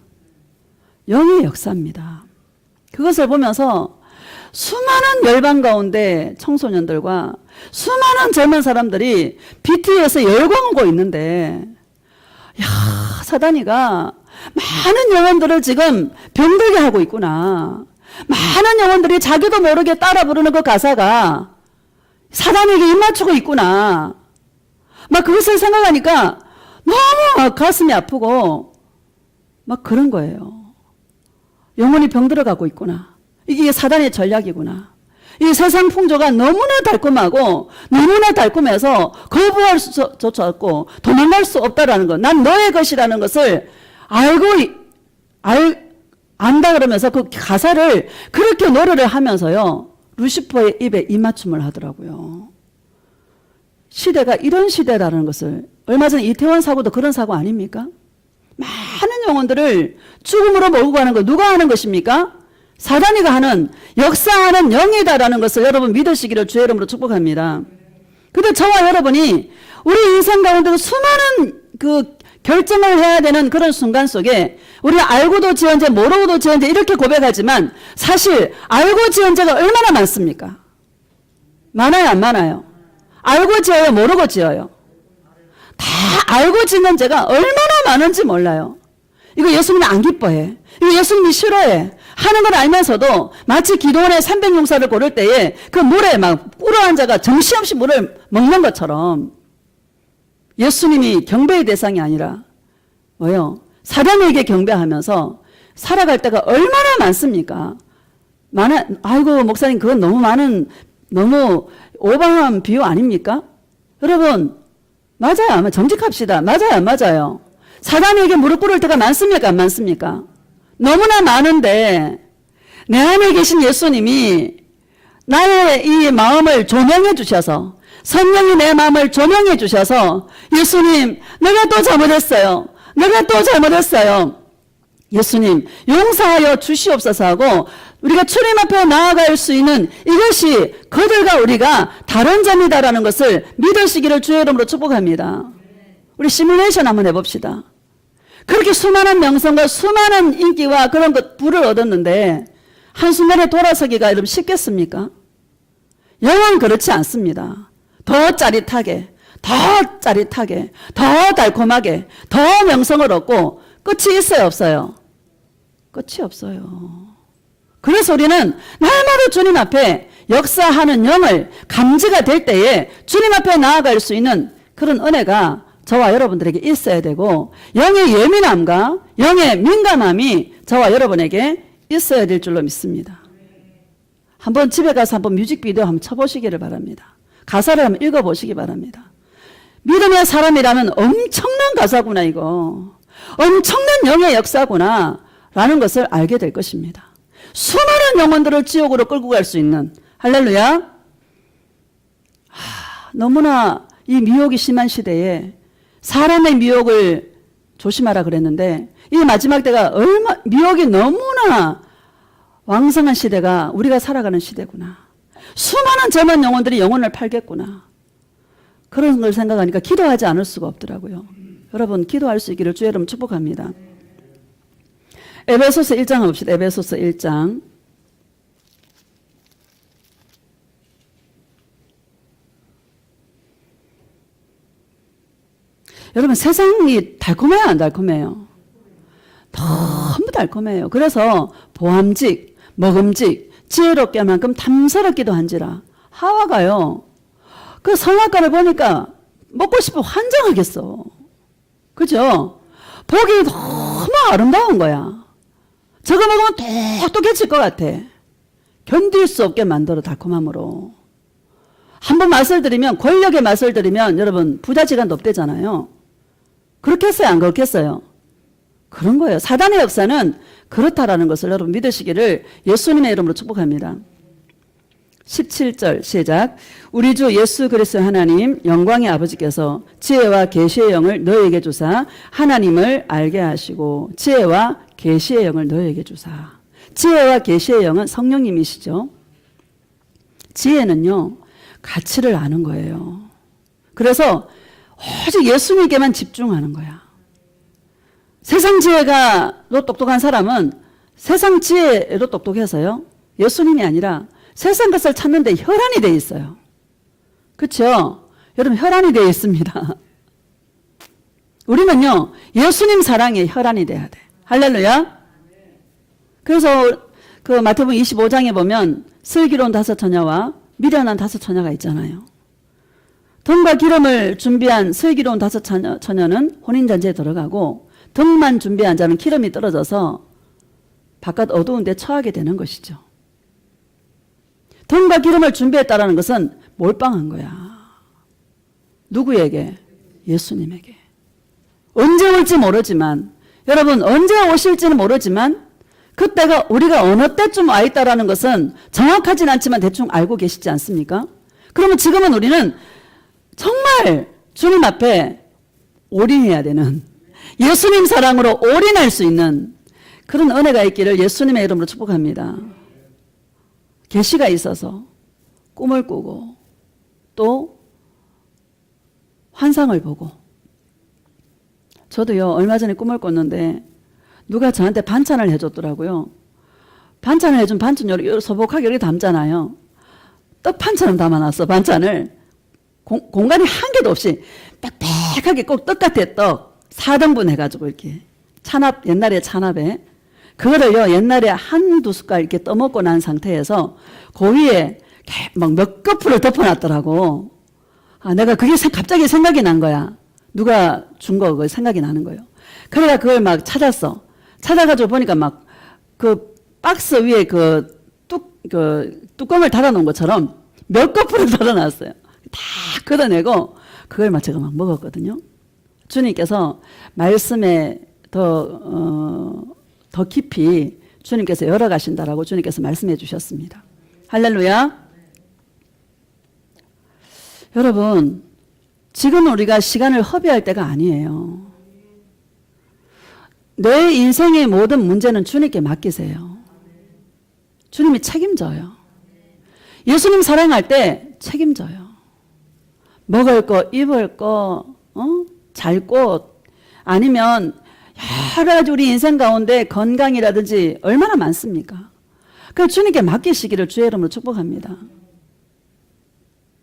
영의 역사입니다. 그것을 보면서 수많은 열방 가운데 청소년들과 수많은 젊은 사람들이 BTS에 열광하고 있는데 야 사단이가 많은 영혼들을 지금 병들게 하고 있구나. 많은 영혼들이 자기도 모르게 따라 부르는 그 가사가 사단에게 입맞추고 있구나. 막 그것을 생각하니까 너무 가슴이 아프고 막 그런 거예요. 영혼이 병들어가고 있구나. 이게 사단의 전략이구나. 이 세상 풍조가 너무나 달콤하고 너무나 달콤해서 거부할 수조차 없고 도망갈 수 없다라는 것. 난 너의 것이라는 것을 안다 그러면서 그 가사를 그렇게 노래를 하면서요. 루시퍼의 입에 입맞춤을 하더라고요. 시대가 이런 시대라는 것을 얼마 전 이태원 사고도 그런 사고 아닙니까? 많은 영혼들을 죽음으로 몰고 가는 거 누가 하는 것입니까? 사단이가 하는 역사하는 영이다라는 것을 여러분 믿으시기를 주의 이름으로 축복합니다. 근데 저와 여러분이 우리 인생 가운데 수많은 그 결정을 해야 되는 그런 순간 속에 우리가 알고도 지은 죄 모르고도 지은 죄 이렇게 고백하지만 사실 알고 지은 죄가 얼마나 많습니까? 많아요 안 많아요? 알고 지어요 모르고 지어요? 다 알고 짓는 죄가 얼마나 많은지 몰라요. 이거 예수님이 안 기뻐해. 이거 예수님이 싫어해. 하는 걸 알면서도 마치 기도원의 300용사를 고를 때에 그 물에 막 꿇어앉아가 정신없이 물을 먹는 것처럼 예수님이 경배의 대상이 아니라 뭐요? 사단에게 경배하면서 살아갈 때가 얼마나 많습니까? 아이고 목사님 그건 너무 오버한 비유 아닙니까? 여러분 맞아요. 정직합시다. 맞아요 안 맞아요? 사단에게 무릎 꿇을 때가 많습니까 안 많습니까? 너무나 많은데 내 안에 계신 예수님이 나의 이 마음을 조명해 주셔서 성령이 내 마음을 조명해 주셔서 예수님 내가 또 잘못했어요. 내가 또 잘못했어요. 예수님 용서하여 주시옵소서 하고 우리가 주님 앞에 나아갈 수 있는 이것이 그들과 우리가 다른 점이다라는 것을 믿으시기를 주의 이름으로 축복합니다. 우리 시뮬레이션 한번 해봅시다. 그렇게 수많은 명성과 수많은 인기와 그런 것 부를 얻었는데 한순간에 돌아서기가 여러분 쉽겠습니까? 영은 그렇지 않습니다. 더 짜릿하게 더 달콤하게 더 명성을 얻고 끝이 있어요 없어요? 끝이 없어요. 그래서 우리는 날마다 주님 앞에 역사하는 영을 감지가 될 때에 주님 앞에 나아갈 수 있는 그런 은혜가 저와 여러분들에게 있어야 되고 영의 예민함과 영의 민감함이 저와 여러분에게 있어야 될 줄로 믿습니다. 한번 집에 가서 한번 뮤직비디오 한번 쳐보시기를 바랍니다. 가사를 한번 읽어보시기 바랍니다. 믿음의 사람이라면 엄청난 가사구나 이거. 엄청난 영의 역사구나 라는 것을 알게 될 것입니다. 수많은 영혼들을 지옥으로 끌고 갈 수 있는 할렐루야. 너무나 이 미혹이 심한 시대에 사람의 미혹을 조심하라 그랬는데 이 마지막 때가 미혹이 너무나 왕성한 시대가 우리가 살아가는 시대구나. 수많은 젊은 영혼들이 영혼을 팔겠구나. 그런 걸 생각하니까 기도하지 않을 수가 없더라고요. 여러분 기도할 수 있기를 주의 이름 축복합니다. 에베소서 1장 봅시다. 에베소서 1장. 여러분 세상이 달콤해요, 안 달콤해요? 너무 달콤해요. 그래서 보암직, 먹음직, 지혜롭게 만큼 탐스럽기도 한지라. 하와가요, 그 선악과를 보니까 먹고 싶어 환장하겠어. 그죠? 보기 너무 아름다운 거야. 저거 먹으면 똑똑해질 것 같아. 견딜 수 없게 만들어, 달콤함으로. 한번 맛을 들이면, 권력의 맛을 들이면 여러분 부자지간 높대잖아요. 그렇겠어요, 안 그렇겠어요? 그런 거예요. 사단의 역사는 그렇다라는 것을 여러분 믿으시기를 예수님의 이름으로 축복합니다. 17절 시작. 우리 주 예수 그리스도 하나님 영광의 아버지께서 지혜와 계시의 영을 너희에게 주사 하나님을 알게 하시고, 지혜와 계시의 영을 너희에게 주사. 지혜와 계시의 영은 성령님이시죠. 지혜는요, 가치를 아는 거예요. 그래서 오직 예수님께만 집중하는 거야. 세상 지혜가로 똑똑한 사람은 세상 지혜로 똑똑해서요, 예수님이 아니라 세상 것을 찾는데 혈안이 돼 있어요. 그렇죠? 여러분 혈안이 돼 있습니다. 우리는요, 예수님 사랑에 혈안이 돼야 돼. 할렐루야. 그래서 그 마태복음 25장에 보면 슬기로운 5처녀와 미련한 5처녀가 있잖아요. 등과 기름을 준비한 슬기로운 5처녀는 혼인잔치에 들어가고, 등만 준비한 자는 기름이 떨어져서 바깥 어두운 데 처하게 되는 것이죠. 등과 기름을 준비했다는 것은 몰빵한 거야. 누구에게? 예수님에게. 언제 올지 모르지만, 여러분 언제 오실지는 모르지만 그때가 우리가 어느 때쯤 와 있다는 것은 정확하진 않지만 대충 알고 계시지 않습니까? 그러면 지금은 우리는 정말 주님 앞에 올인해야 되는, 예수님 사랑으로 올인할 수 있는 그런 은혜가 있기를 예수님의 이름으로 축복합니다. 계시가 있어서 꿈을 꾸고 또 환상을 보고. 저도요, 얼마 전에 꿈을 꿨는데 누가 저한테 반찬을 해줬더라고요. 반찬을 해준 반찬 소복하게 이렇게 담잖아요. 떡판처럼 담아놨어, 반찬을. 공간이 한 개도 없이 빽빽하게 꼭 떡 같아, 떡. 4등분 해가지고 이렇게. 찬압, 옛날에 찬압에. 그거를요, 옛날에 한두 숟갈 이렇게 떠먹고 난 상태에서 그 위에 막 몇 거풀을 덮어놨더라고. 아, 내가 그게 갑자기 생각이 난 거야. 누가 준 거, 그거 생각이 나는 거예요. 그래가 그걸 막 찾았어. 찾아가지고 보니까 막 그 박스 위에 그 뚜껑을 닫아놓은 것처럼 몇 거풀을 덜어놨어요. 다 걷어내고 그걸 막 제가 막 먹었거든요. 주님께서 말씀에 더 깊이 주님께서 열어가신다라고 주님께서 말씀해 주셨습니다. 할렐루야. 여러분, 지금 우리가 시간을 허비할 때가 아니에요. 내 인생의 모든 문제는 주님께 맡기세요. 주님이 책임져요. 예수님 사랑할 때 책임져요. 먹을 거, 입을 거, 잘 곳, 아니면 여러 가지 우리 인생 가운데 건강이라든지 얼마나 많습니까? 그래서 주님께 맡기시기를 주의 이름으로 축복합니다.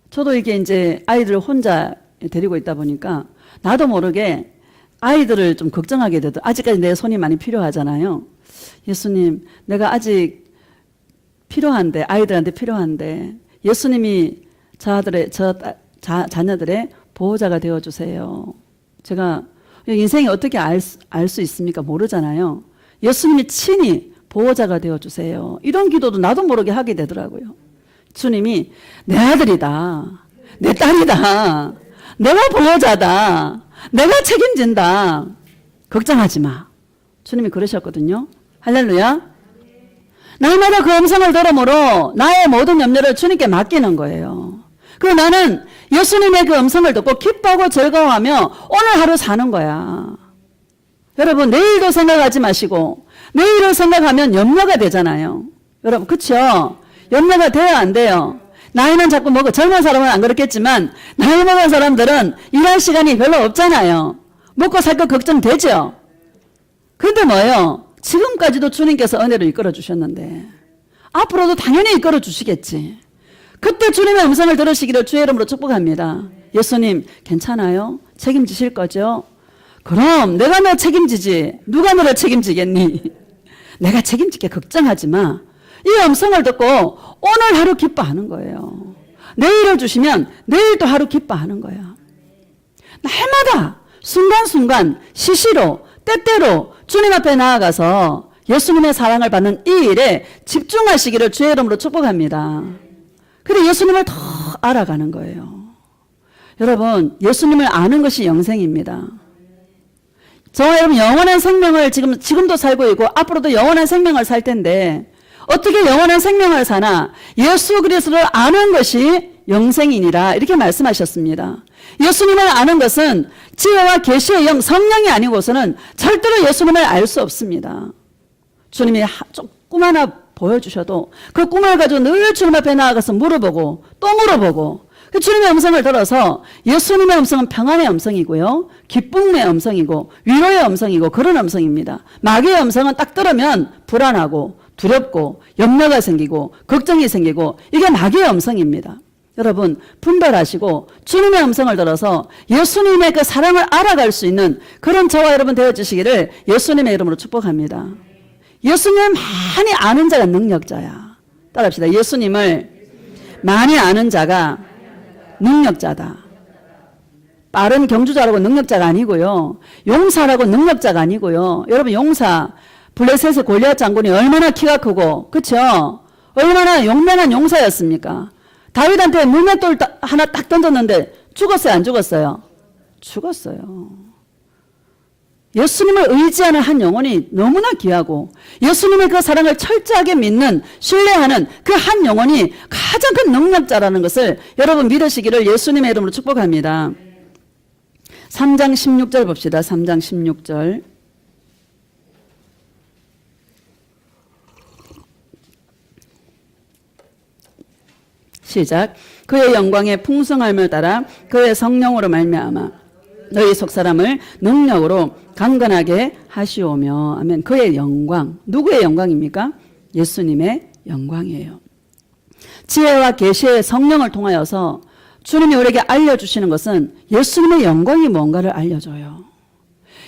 저도 이게 이제 아이들을 혼자 데리고 있다 보니까 나도 모르게 아이들을 좀 걱정하게 되더라고요. 아직까지 내 손이 많이 필요하잖아요. 예수님, 내가 아직 필요한데, 아이들한테 필요한데 예수님이 자녀들의 보호자가 되어주세요. 제가 인생이 어떻게 알 수 있습니까? 모르잖아요. 예수님이 친히 보호자가 되어주세요. 이런 기도도 나도 모르게 하게 되더라고요. 주님이 내 아들이다, 내 딸이다, 내가 보호자다, 내가 책임진다, 걱정하지 마. 주님이 그러셨거든요. 할렐루야. 날마다 그 음성을 들음으로 나의 모든 염려를 주님께 맡기는 거예요. 그리고 나는 예수님의 그 음성을 듣고 기뻐하고 즐거워하며 오늘 하루 사는 거야. 여러분, 내일도 생각하지 마시고 내일을 생각하면 염려가 되잖아요. 여러분, 그렇죠? 염려가 돼요, 안 돼요? 나이는 자꾸 먹어. 젊은 사람은 안 그렇겠지만 나이 먹은 사람들은 일할 시간이 별로 없잖아요. 먹고 살 거 걱정되죠? 근데 뭐예요? 지금까지도 주님께서 은혜로 이끌어 주셨는데 앞으로도 당연히 이끌어 주시겠지. 그때 주님의 음성을 들으시기를 주의 이름으로 축복합니다. 예수님 괜찮아요? 책임지실 거죠? 그럼 내가 너 책임지지. 누가 너를 책임지겠니? 내가 책임질게. 걱정하지 마. 이 음성을 듣고 오늘 하루 기뻐하는 거예요. 내일을 주시면 내일 또 하루 기뻐하는 거야. 날마다 순간순간 시시로 때때로 주님 앞에 나아가서 예수님의 사랑을 받는 이 일에 집중하시기를 주의 이름으로 축복합니다. 그래 예수님을 더 알아가는 거예요. 여러분 예수님을 아는 것이 영생입니다. 저와 여러분 영원한 생명을 지금도 살고 있고 앞으로도 영원한 생명을 살 텐데 어떻게 영원한 생명을 사나? 예수 그리스도를 아는 것이 영생이니라 이렇게 말씀하셨습니다. 예수님을 아는 것은 지혜와 계시의 영 성령이 아니고서는 절대로 예수님을 알 수 없습니다. 주님이 꿈 하나 보여주셔도 그 꿈을 가지고 늘 주님 앞에 나아가서 물어보고 또 물어보고 그 주님의 음성을 들어서 예수님의 음성은 평안의 음성이고요. 기쁨의 음성이고 위로의 음성이고 그런 음성입니다. 마귀의 음성은 딱 들으면 불안하고 두렵고 염려가 생기고 걱정이 생기고 이게 마귀의 음성입니다. 여러분 분별하시고 주님의 음성을 들어서 예수님의 그 사랑을 알아갈 수 있는 그런 저와 여러분 되어주시기를 예수님의 이름으로 축복합니다. 예수님을 많이 아는 자가 능력자야. 따라합시다. 예수님을 많이 아는 자가 능력자다. 빠른 경주자라고 능력자가 아니고요. 용사라고 능력자가 아니고요. 여러분 용사 블레셋의 골리앗 장군이 얼마나 키가 크고 그렇죠? 얼마나 용맹한 용사였습니까? 다윗한테 물맷돌 하나 딱 던졌는데 죽었어요? 안 죽었어요? 죽었어요. 예수님을 의지하는 한 영혼이 너무나 귀하고 예수님의 그 사랑을 철저하게 믿는 신뢰하는 그 한 영혼이 가장 큰 능력자라는 것을 여러분 믿으시기를 예수님의 이름으로 축복합니다. 3장 16절 봅시다. 3장 16절 시작. 그의 영광의 풍성함을 따라 그의 성령으로 말미암아 너희 속사람을 능력으로 강건하게 하시오며. 아멘. 그의 영광. 누구의 영광입니까? 예수님의 영광이에요. 지혜와 계시의 성령을 통하여서 주님이 우리에게 알려주시는 것은 예수님의 영광이 뭔가를 알려줘요.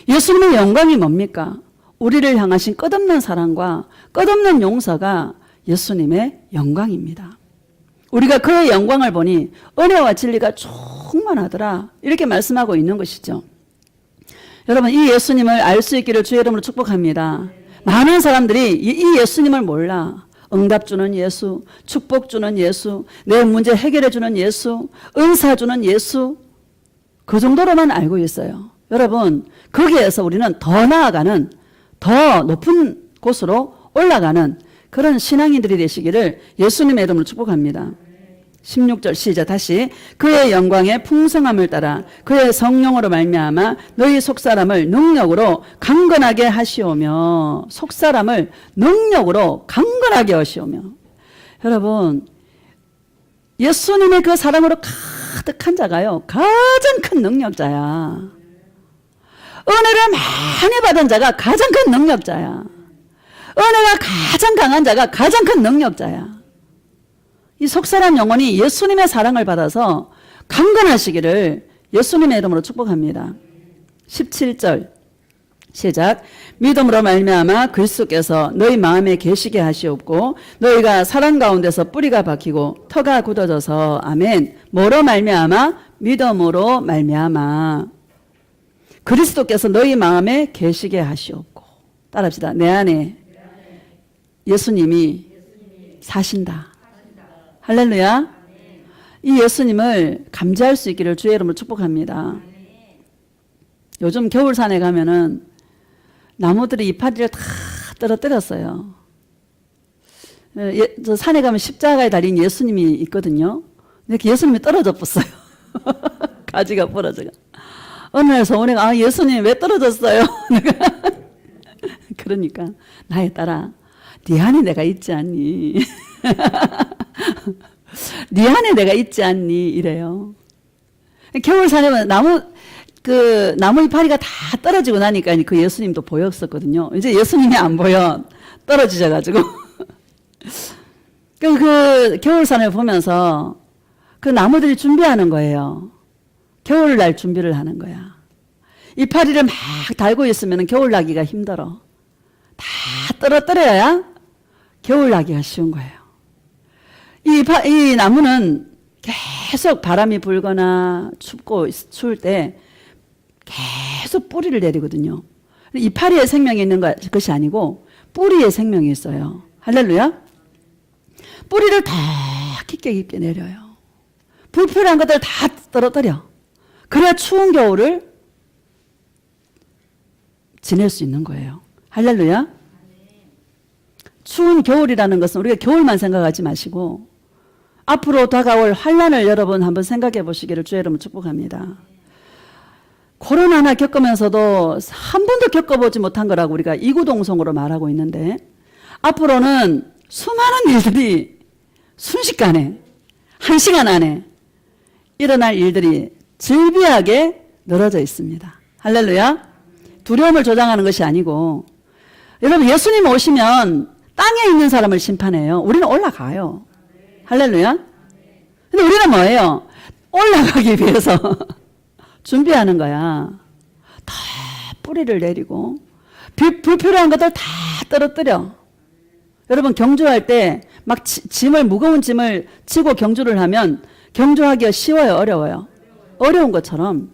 예수님의 영광이 뭡니까? 우리를 향하신 끝없는 사랑과 끝없는 용서가 예수님의 영광입니다. 우리가 그의 영광을 보니 은혜와 진리가 충만하더라 이렇게 말씀하고 있는 것이죠. 여러분 이 예수님을 알 수 있기를 주의 이름으로 축복합니다. 많은 사람들이 이 예수님을 몰라. 응답 주는 예수, 축복 주는 예수, 내 문제 해결해 주는 예수, 은사 주는 예수 그 정도로만 알고 있어요. 여러분 거기에서 우리는 더 나아가는 더 높은 곳으로 올라가는 그런 신앙인들이 되시기를 예수님의 이름으로 축복합니다. 16절 시작 다시. 그의 영광의 풍성함을 따라 그의 성령으로 말미암아 너희 속사람을 능력으로 강건하게 하시오며. 속사람을 능력으로 강건하게 하시오며. 여러분 예수님의 그 사랑으로 가득한 자가요 가장 큰 능력자야. 은혜를 많이 받은 자가 가장 큰 능력자야. 은혜가 가장 강한 자가 가장 큰 능력자야. 이 속사람 영혼이 예수님의 사랑을 받아서 강건하시기를 예수님의 이름으로 축복합니다. 17절 시작. 믿음으로 말미암아 그리스도께서 너희 마음에 계시게 하시옵고 너희가 사랑 가운데서 뿌리가 박히고 터가 굳어져서. 아멘. 뭐로 말미암아? 믿음으로 말미암아 그리스도께서 너희 마음에 계시게 하시옵고. 따라합시다. 내 안에 예수님이 사신다. 할렐루야. 이 예수님을 감지할 수 있기를 주의 이름으로 축복합니다. 요즘 겨울산에 가면은 나무들이 이파리를 다 떨어뜨렸어요. 저 산에 가면 십자가에 달린 예수님이 있거든요. 근데 예수님이 떨어져 버렸어요. 가지가 부러져가. 어느 날 서원이가 예수님 왜 떨어졌어요? 그러니까 나의 딸아 네 안에 내가 있지 않니? 네 안에 내가 있지 않니? 이래요. 겨울산에 나무 그 나무 이파리가 다 떨어지고 나니까 그 예수님도 보였었거든요. 이제 예수님이 안 보여. 떨어지셔가지고. 그 겨울산을 보면서 그 나무들이 준비하는 거예요. 겨울날 준비를 하는 거야. 이파리를 막 달고 있으면 겨울 나기가 힘들어. 다 떨어뜨려야 겨울 나기가 쉬운 거예요. 이 나무는 계속 바람이 불거나 춥고 추울 때 계속 뿌리를 내리거든요. 이파리에 생명이 있는 것이 아니고 뿌리에 생명이 있어요. 할렐루야. 뿌리를 다 깊게 내려요. 불필요한 것들 다 떨어뜨려. 그래야 추운 겨울을 지낼 수 있는 거예요. 할렐루야. 추운 겨울이라는 것은 우리가 겨울만 생각하지 마시고 앞으로 다가올 환난을 여러분 한번 생각해 보시기를 주의 이름으로 축복합니다. 코로나나 겪으면서도 한 번도 겪어보지 못한 거라고 우리가 이구동성으로 말하고 있는데 앞으로는 수많은 일들이 순식간에 1시간 안에 일어날 일들이 질비하게 늘어져 있습니다. 할렐루야. 두려움을 조장하는 것이 아니고 여러분 예수님 오시면 땅에 있는 사람을 심판해요. 우리는 올라가요. 할렐루야. 근데 우리는 뭐예요? 올라가기 위해서 준비하는 거야. 다 뿌리를 내리고 불필요한 것들 다 떨어뜨려. 여러분 경주할 때 막 무거운 짐을 지고 경주를 하면 경주하기가 쉬워요, 어려워요? 어려운 것처럼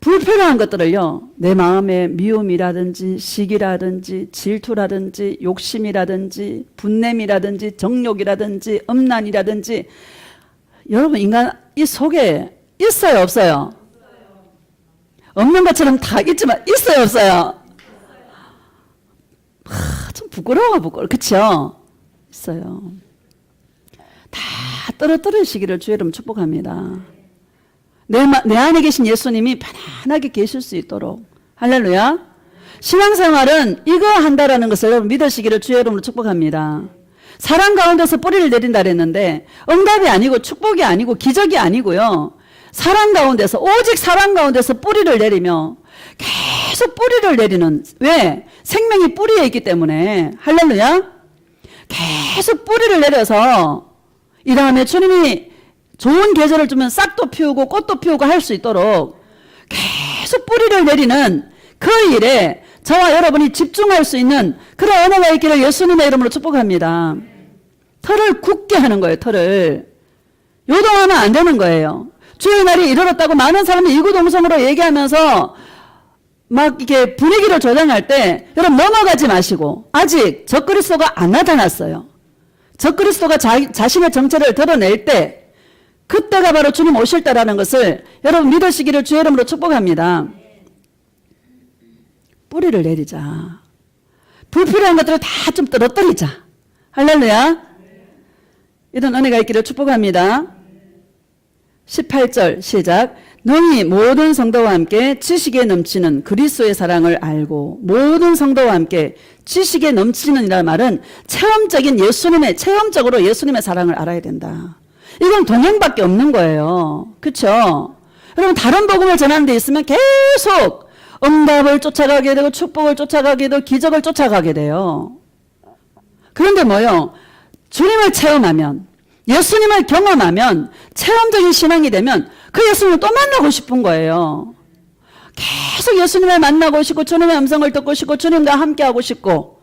불필요한 것들을요, 내 마음의 미움이라든지 시기라든지 질투라든지 욕심이라든지 분냄이라든지 정욕이라든지 음란이라든지 여러분 인간 이 속에 있어요, 없어요? 없는 것처럼 다 있지만 있어요, 없어요? 좀 부끄러워. 그쵸? 있어요. 다 떨어뜨리시기를 주의 이름 축복합니다. 내 안에 계신 예수님이 편안하게 계실 수 있도록. 할렐루야. 신앙생활은 이거 한다라는 것을 여러분 믿으시기를 주의 이름으로 축복합니다. 사랑 가운데서 뿌리를 내린다 그랬는데 응답이 아니고 축복이 아니고 기적이 아니고요. 사랑 가운데서 오직 사랑 가운데서 뿌리를 내리며 계속 뿌리를 내리는 왜? 생명이 뿌리에 있기 때문에 할렐루야. 계속 뿌리를 내려서 이 다음에 주님이 좋은 계절을 주면 싹도 피우고 꽃도 피우고 할 수 있도록 계속 뿌리를 내리는 그 일에 저와 여러분이 집중할 수 있는 그런 은혜가 있기를 예수님의 이름으로 축복합니다. 털을 굳게 하는 거예요. 털을 요동하면 안 되는 거예요. 주의 날이 이르렀다고 많은 사람이 이구동성으로 얘기하면서 막 이렇게 분위기를 조장할 때 여러분 넘어가지 마시고 아직 적그리스도가 안 나타났어요. 적그리스도가 자신의 정체를 드러낼 때 그때가 바로 주님 오실 때라는 것을 여러분 믿으시기를 주의 이름으로 축복합니다. 뿌리를 내리자. 불필요한 것들을 다 좀 떨어뜨리자. 할렐루야. 이런 은혜가 있기를 축복합니다. 18절 시작. 너희 모든 성도와 함께 지식에 넘치는 그리스도의 사랑을 알고 모든 성도와 함께 지식에 넘치는 이라는 말은 체험적으로 예수님의 사랑을 알아야 된다. 이건 동행밖에 없는 거예요. 그렇죠? 여러분 다른 복음을 전하는 데 있으면 계속 응답을 쫓아가게 되고 축복을 쫓아가게 되고 기적을 쫓아가게 돼요. 그런데 뭐요? 주님을 체험하면 예수님을 경험하면 체험적인 신앙이 되면 그 예수님을 또 만나고 싶은 거예요. 계속 예수님을 만나고 싶고 주님의 음성을 듣고 싶고 주님과 함께하고 싶고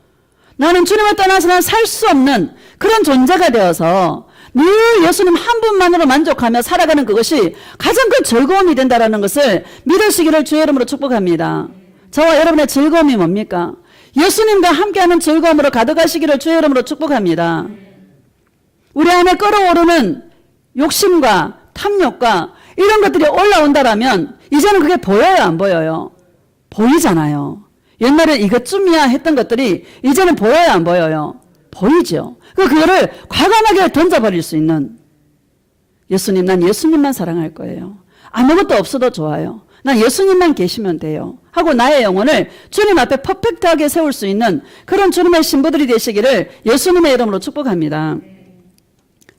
나는 주님을 떠나서는 살 수 없는 그런 존재가 되어서 늘 예수님 한 분만으로 만족하며 살아가는 그것이 가장 큰 즐거움이 된다는 것을 믿으시기를 주의 이름으로 축복합니다. 저와 여러분의 즐거움이 뭡니까? 예수님과 함께하는 즐거움으로 가득하시기를 주의 이름으로 축복합니다. 우리 안에 끓어오르는 욕심과 탐욕과 이런 것들이 올라온다라면 이제는 그게 보여요, 안 보여요? 보이잖아요. 옛날에 이것쯤이야 했던 것들이 이제는 보여요, 안 보여요? 보이죠. 그거를 과감하게 던져버릴 수 있는 예수님, 난 예수님만 사랑할 거예요. 아무것도 없어도 좋아요. 난 예수님만 계시면 돼요. 하고 나의 영혼을 주님 앞에 퍼펙트하게 세울 수 있는 그런 주님의 신부들이 되시기를 예수님의 이름으로 축복합니다.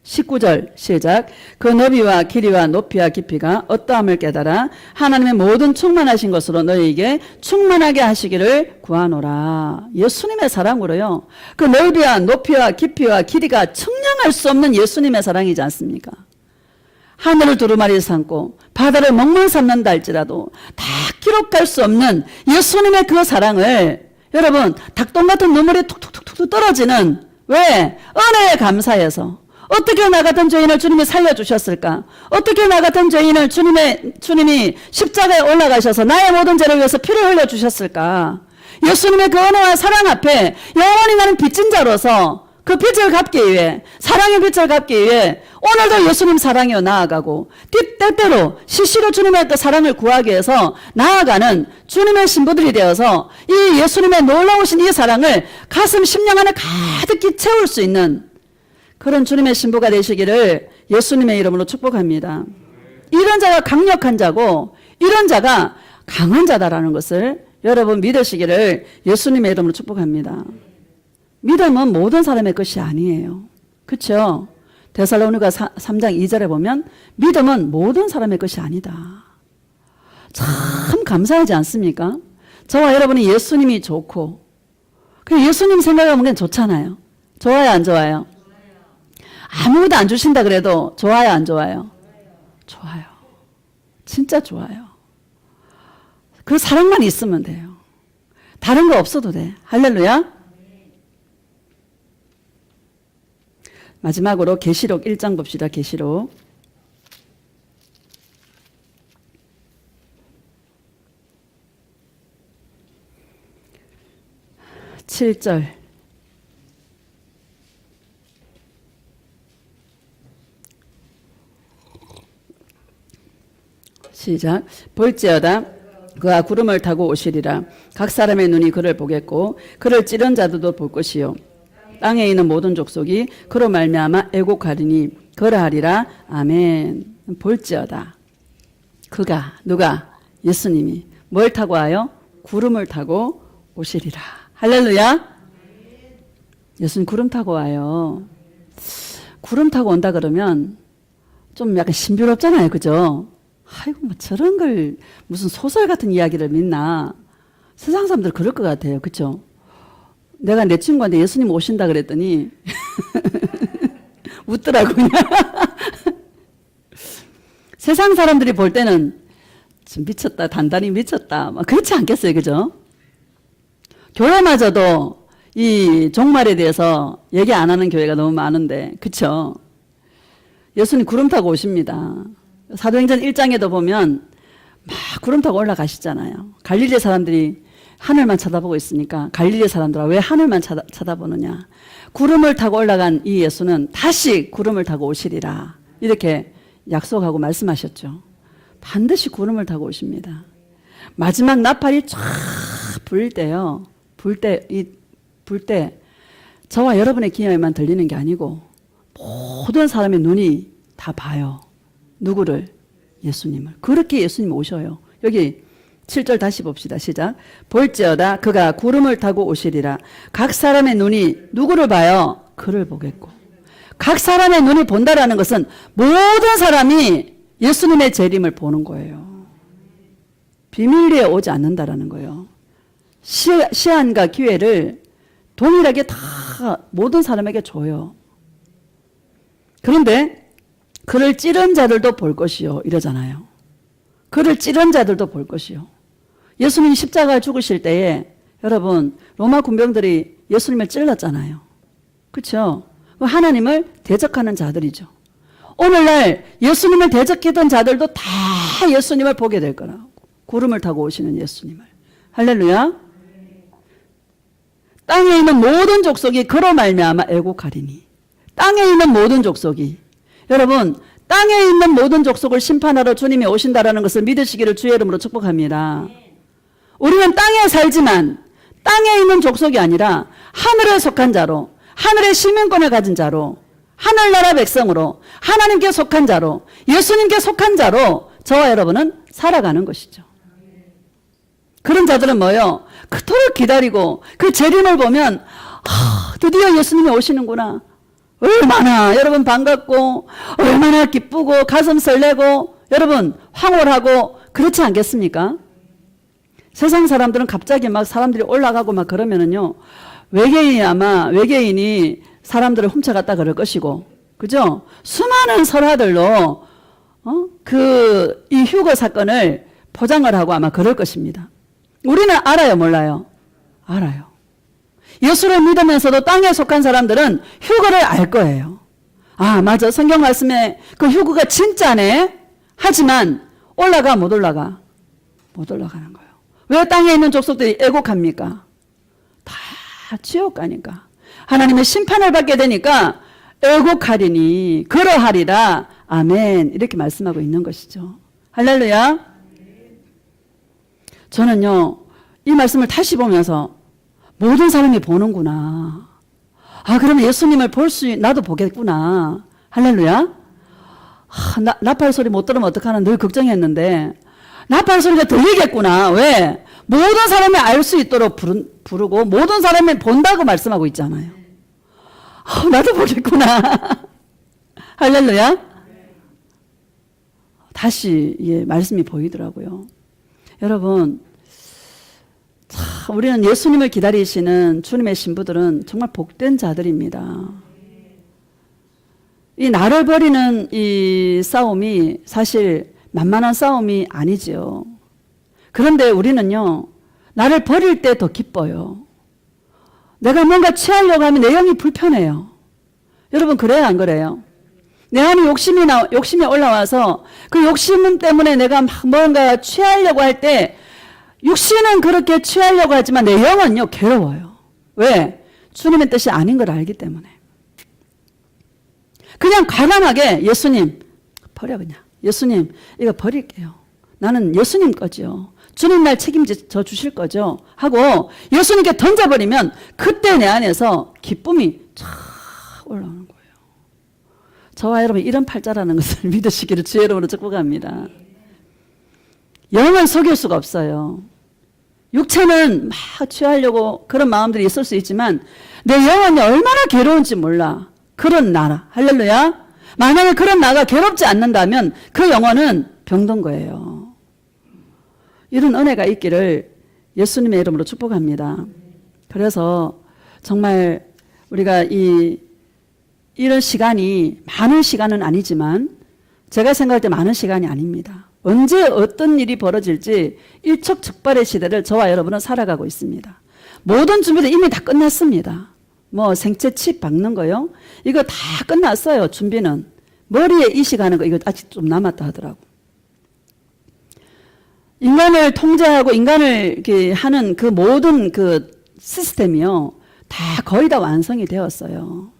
19절 시작. 그 너비와 길이와 높이와 깊이가 어떠함을 깨달아 하나님의 모든 충만하신 것으로 너희에게 충만하게 하시기를 구하노라. 예수님의 사랑으로요. 그 넓이와 높이와 깊이와 길이가 측량할 수 없는 예수님의 사랑이지 않습니까? 하늘을 두루마리 삼고 바다를 멍멍 삼는다 할지라도 다 기록할 수 없는 예수님의 그 사랑을 여러분 닭똥 같은 눈물이 툭툭툭툭 떨어지는 왜? 은혜에 감사해서 어떻게 나 같은 죄인을 주님이 살려주셨을까? 어떻게 나 같은 죄인을 주님이 십자가에 올라가셔서 나의 모든 죄를 위해서 피를 흘려주셨을까? 예수님의 그 은혜와 사랑 앞에 영원히 나는 빚진 자로서 그 빚을 갚기 위해 사랑의 빚을 갚기 위해 오늘도 예수님 사랑이여 나아가고 때때로 시시로 주님의 그 사랑을 구하기 위해서 나아가는 주님의 신부들이 되어서 이 예수님의 놀라우신 이 사랑을 가슴 심령 안에 가득히 채울 수 있는 그런 주님의 신부가 되시기를 예수님의 이름으로 축복합니다. 이런 자가 강력한 자고 이런 자가 강한 자다라는 것을 여러분 믿으시기를 예수님의 이름으로 축복합니다. 믿음은 모든 사람의 것이 아니에요. 그렇죠? 데살로니가 3장 2절에 보면 믿음은 모든 사람의 것이 아니다. 참 감사하지 않습니까? 저와 여러분이 예수님이 좋고 예수님 생각하면 그냥 좋잖아요. 좋아요 안 좋아요? 아무것도 안 주신다 그래도 좋아요 안 좋아요? 좋아요. 진짜 좋아요. 그 사랑만 있으면 돼요. 다른 거 없어도 돼. 할렐루야. 마지막으로 계시록 1장 봅시다. 계시록 7절 시작. 볼지어다 그가 구름을 타고 오시리라. 각 사람의 눈이 그를 보겠고 그를 찌른 자들도 볼 것이요 땅에 있는 모든 족속이 그로 말미암아 애곡하리니 그러하리라. 아멘. 볼지어다 그가 누가? 예수님이 뭘 타고 와요? 구름을 타고 오시리라. 할렐루야. 예수님 구름 타고 와요. 구름 타고 온다 그러면 좀 약간 신비롭잖아요. 그죠? 아이고 뭐 저런 걸 무슨 소설 같은 이야기를 믿나. 세상 사람들 그럴 것 같아요. 그죠? 내가 내 친구한테 예수님 오신다 그랬더니 웃더라고 그냥. 세상 사람들이 볼 때는 미쳤다, 단단히 미쳤다 막 그렇지 않겠어요. 그죠? 교회마저도 이 종말에 대해서 얘기 안 하는 교회가 너무 많은데 그쵸? 예수님 구름 타고 오십니다. 사도행전 1장에도 보면 막 구름 타고 올라가시잖아요. 갈릴리 사람들이 하늘만 쳐다보고 있으니까 갈릴리 사람들아 왜 하늘만 쳐다보느냐. 구름을 타고 올라간 이 예수는 다시 구름을 타고 오시리라. 이렇게 약속하고 말씀하셨죠. 반드시 구름을 타고 오십니다. 마지막 나팔이 쫙 불 때요. 불 때 저와 여러분의 귀에만 들리는 게 아니고 모든 사람의 눈이 다 봐요. 누구를? 예수님을. 그렇게 예수님 오셔요. 여기 7절 다시 봅시다. 시작. 볼지어다 그가 구름을 타고 오시리라. 각 사람의 눈이 누구를 봐요? 그를 보겠고. 각 사람의 눈이 본다라는 것은 모든 사람이 예수님의 재림을 보는 거예요. 비밀리에 오지 않는다라는 거예요. 시간과 기회를 동일하게 다 모든 사람에게 줘요. 그런데 그를 찌른 자들도 볼 것이요 이러잖아요. 그를 찌른 자들도 볼 것이요. 예수님이 십자가에 죽으실 때에 여러분 로마 군병들이 예수님을 찔렀잖아요. 그렇죠? 하나님을 대적하는 자들이죠. 오늘날 예수님을 대적했던 자들도 다 예수님을 보게 될 거라고. 구름을 타고 오시는 예수님을. 할렐루야. 땅에 있는 모든 족속이 그로 말미암아 애곡하리니. 땅에 있는 모든 족속이. 여러분 땅에 있는 모든 족속을 심판하러 주님이 오신다라는 것을 믿으시기를 주의 이름으로 축복합니다. 우리는 땅에 살지만 땅에 있는 족속이 아니라 하늘에 속한 자로 하늘의 시민권을 가진 자로 하늘나라 백성으로 하나님께 속한 자로 예수님께 속한 자로 저와 여러분은 살아가는 것이죠. 그런 자들은 뭐요? 그토록 기다리고 그 재림을 보면 드디어 예수님이 오시는구나. 얼마나 여러분 반갑고 얼마나 기쁘고 가슴 설레고 여러분 황홀하고 그렇지 않겠습니까? 세상 사람들은 갑자기 막 사람들이 올라가고 막 그러면은요 외계인이 사람들을 훔쳐갔다 그럴 것이고 그죠? 수많은 설화들로 이 휴거 사건을 포장을 하고 아마 그럴 것입니다. 우리는 알아요, 몰라요? 알아요. 예수를 믿으면서도 땅에 속한 사람들은 휴거를 알 거예요. 아, 맞아. 성경 말씀에 그 휴거가 진짜네. 하지만 올라가, 못 올라가? 못 올라가는 거예요. 왜 땅에 있는 족속들이 애곡합니까? 다 지옥 가니까. 하나님의 심판을 받게 되니까 애곡하리니 그러하리라. 아멘. 이렇게 말씀하고 있는 것이죠. 할렐루야. 저는요, 이 말씀을 다시 보면서 모든 사람이 보는구나. 아, 그러면 예수님을 나도 보겠구나. 할렐루야. 나팔 소리 못 들으면 어떡하나 늘 걱정했는데, 나팔 소리가 들리겠구나. 왜? 모든 사람이 알 수 있도록 부르고, 모든 사람이 본다고 말씀하고 있잖아요. 나도 보겠구나. 할렐루야. 다시, 말씀이 보이더라고요. 여러분, 우리는 예수님을 기다리시는 주님의 신부들은 정말 복된 자들입니다. 이 나를 버리는 이 싸움이 사실 만만한 싸움이 아니지요. 그런데 우리는요, 나를 버릴 때 더 기뻐요. 내가 뭔가 취하려고 하면 내 영이 불편해요. 여러분, 그래요, 안 그래요? 내 안에 욕심이 올라와서 그 욕심 때문에 내가 막 뭔가 취하려고 할 때 육신은 그렇게 취하려고 하지만 내 영은요 괴로워요. 왜? 주님의 뜻이 아닌 걸 알기 때문에. 그냥 과감하게 예수님 버려 그냥. 예수님 이거 버릴게요. 나는 예수님 거죠. 주님 날 책임져 주실 거죠. 하고 예수님께 던져버리면 그때 내 안에서 기쁨이 쫙 올라오는 거예요. 저와 여러분 이런 팔자라는 것을 믿으시기를 주의 이름으로 축복합니다. 영을 속일 수가 없어요. 육체는 막 취하려고 그런 마음들이 있을 수 있지만 내 영혼이 얼마나 괴로운지 몰라. 그런 나라. 할렐루야. 만약에 그런 나가 괴롭지 않는다면 그 영혼은 병든 거예요. 이런 은혜가 있기를 예수님의 이름으로 축복합니다. 그래서 정말 우리가 이런 시간이 많은 시간은 아니지만 제가 생각할 때 많은 시간이 아닙니다. 언제 어떤 일이 벌어질지 일촉즉발의 시대를 저와 여러분은 살아가고 있습니다. 모든 준비는 이미 다 끝났습니다. 뭐 생체 칩 박는 거요. 이거 다 끝났어요. 준비는. 머리에 이식하는 거 이거 아직 좀 남았다 하더라고. 인간을 통제하고 인간을 이렇게 하는 그 모든 그 시스템이요. 다 거의 다 완성이 되었어요.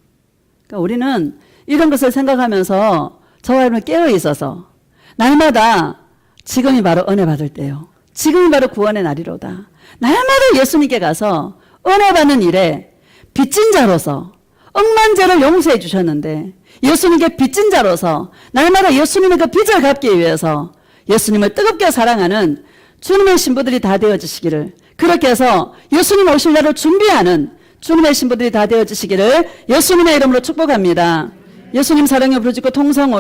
그러니까 우리는 이런 것을 생각하면서 저와 여러분 깨어 있어서 날마다 지금이 바로 은혜 받을 때요. 지금이 바로 구원의 날이로다. 날마다 예수님께 가서 은혜 받는 일에 빚진 자로서 억만 죄를 용서해 주셨는데 예수님께 빚진 자로서 날마다 예수님의 그 빚을 갚기 위해서 예수님을 뜨겁게 사랑하는 주님의 신부들이 다 되어지시기를, 그렇게 해서 예수님 오실 날을 준비하는 주님의 신부들이 다 되어지시기를 예수님의 이름으로 축복합니다. 예수님 사랑에 부르짖고 통성으로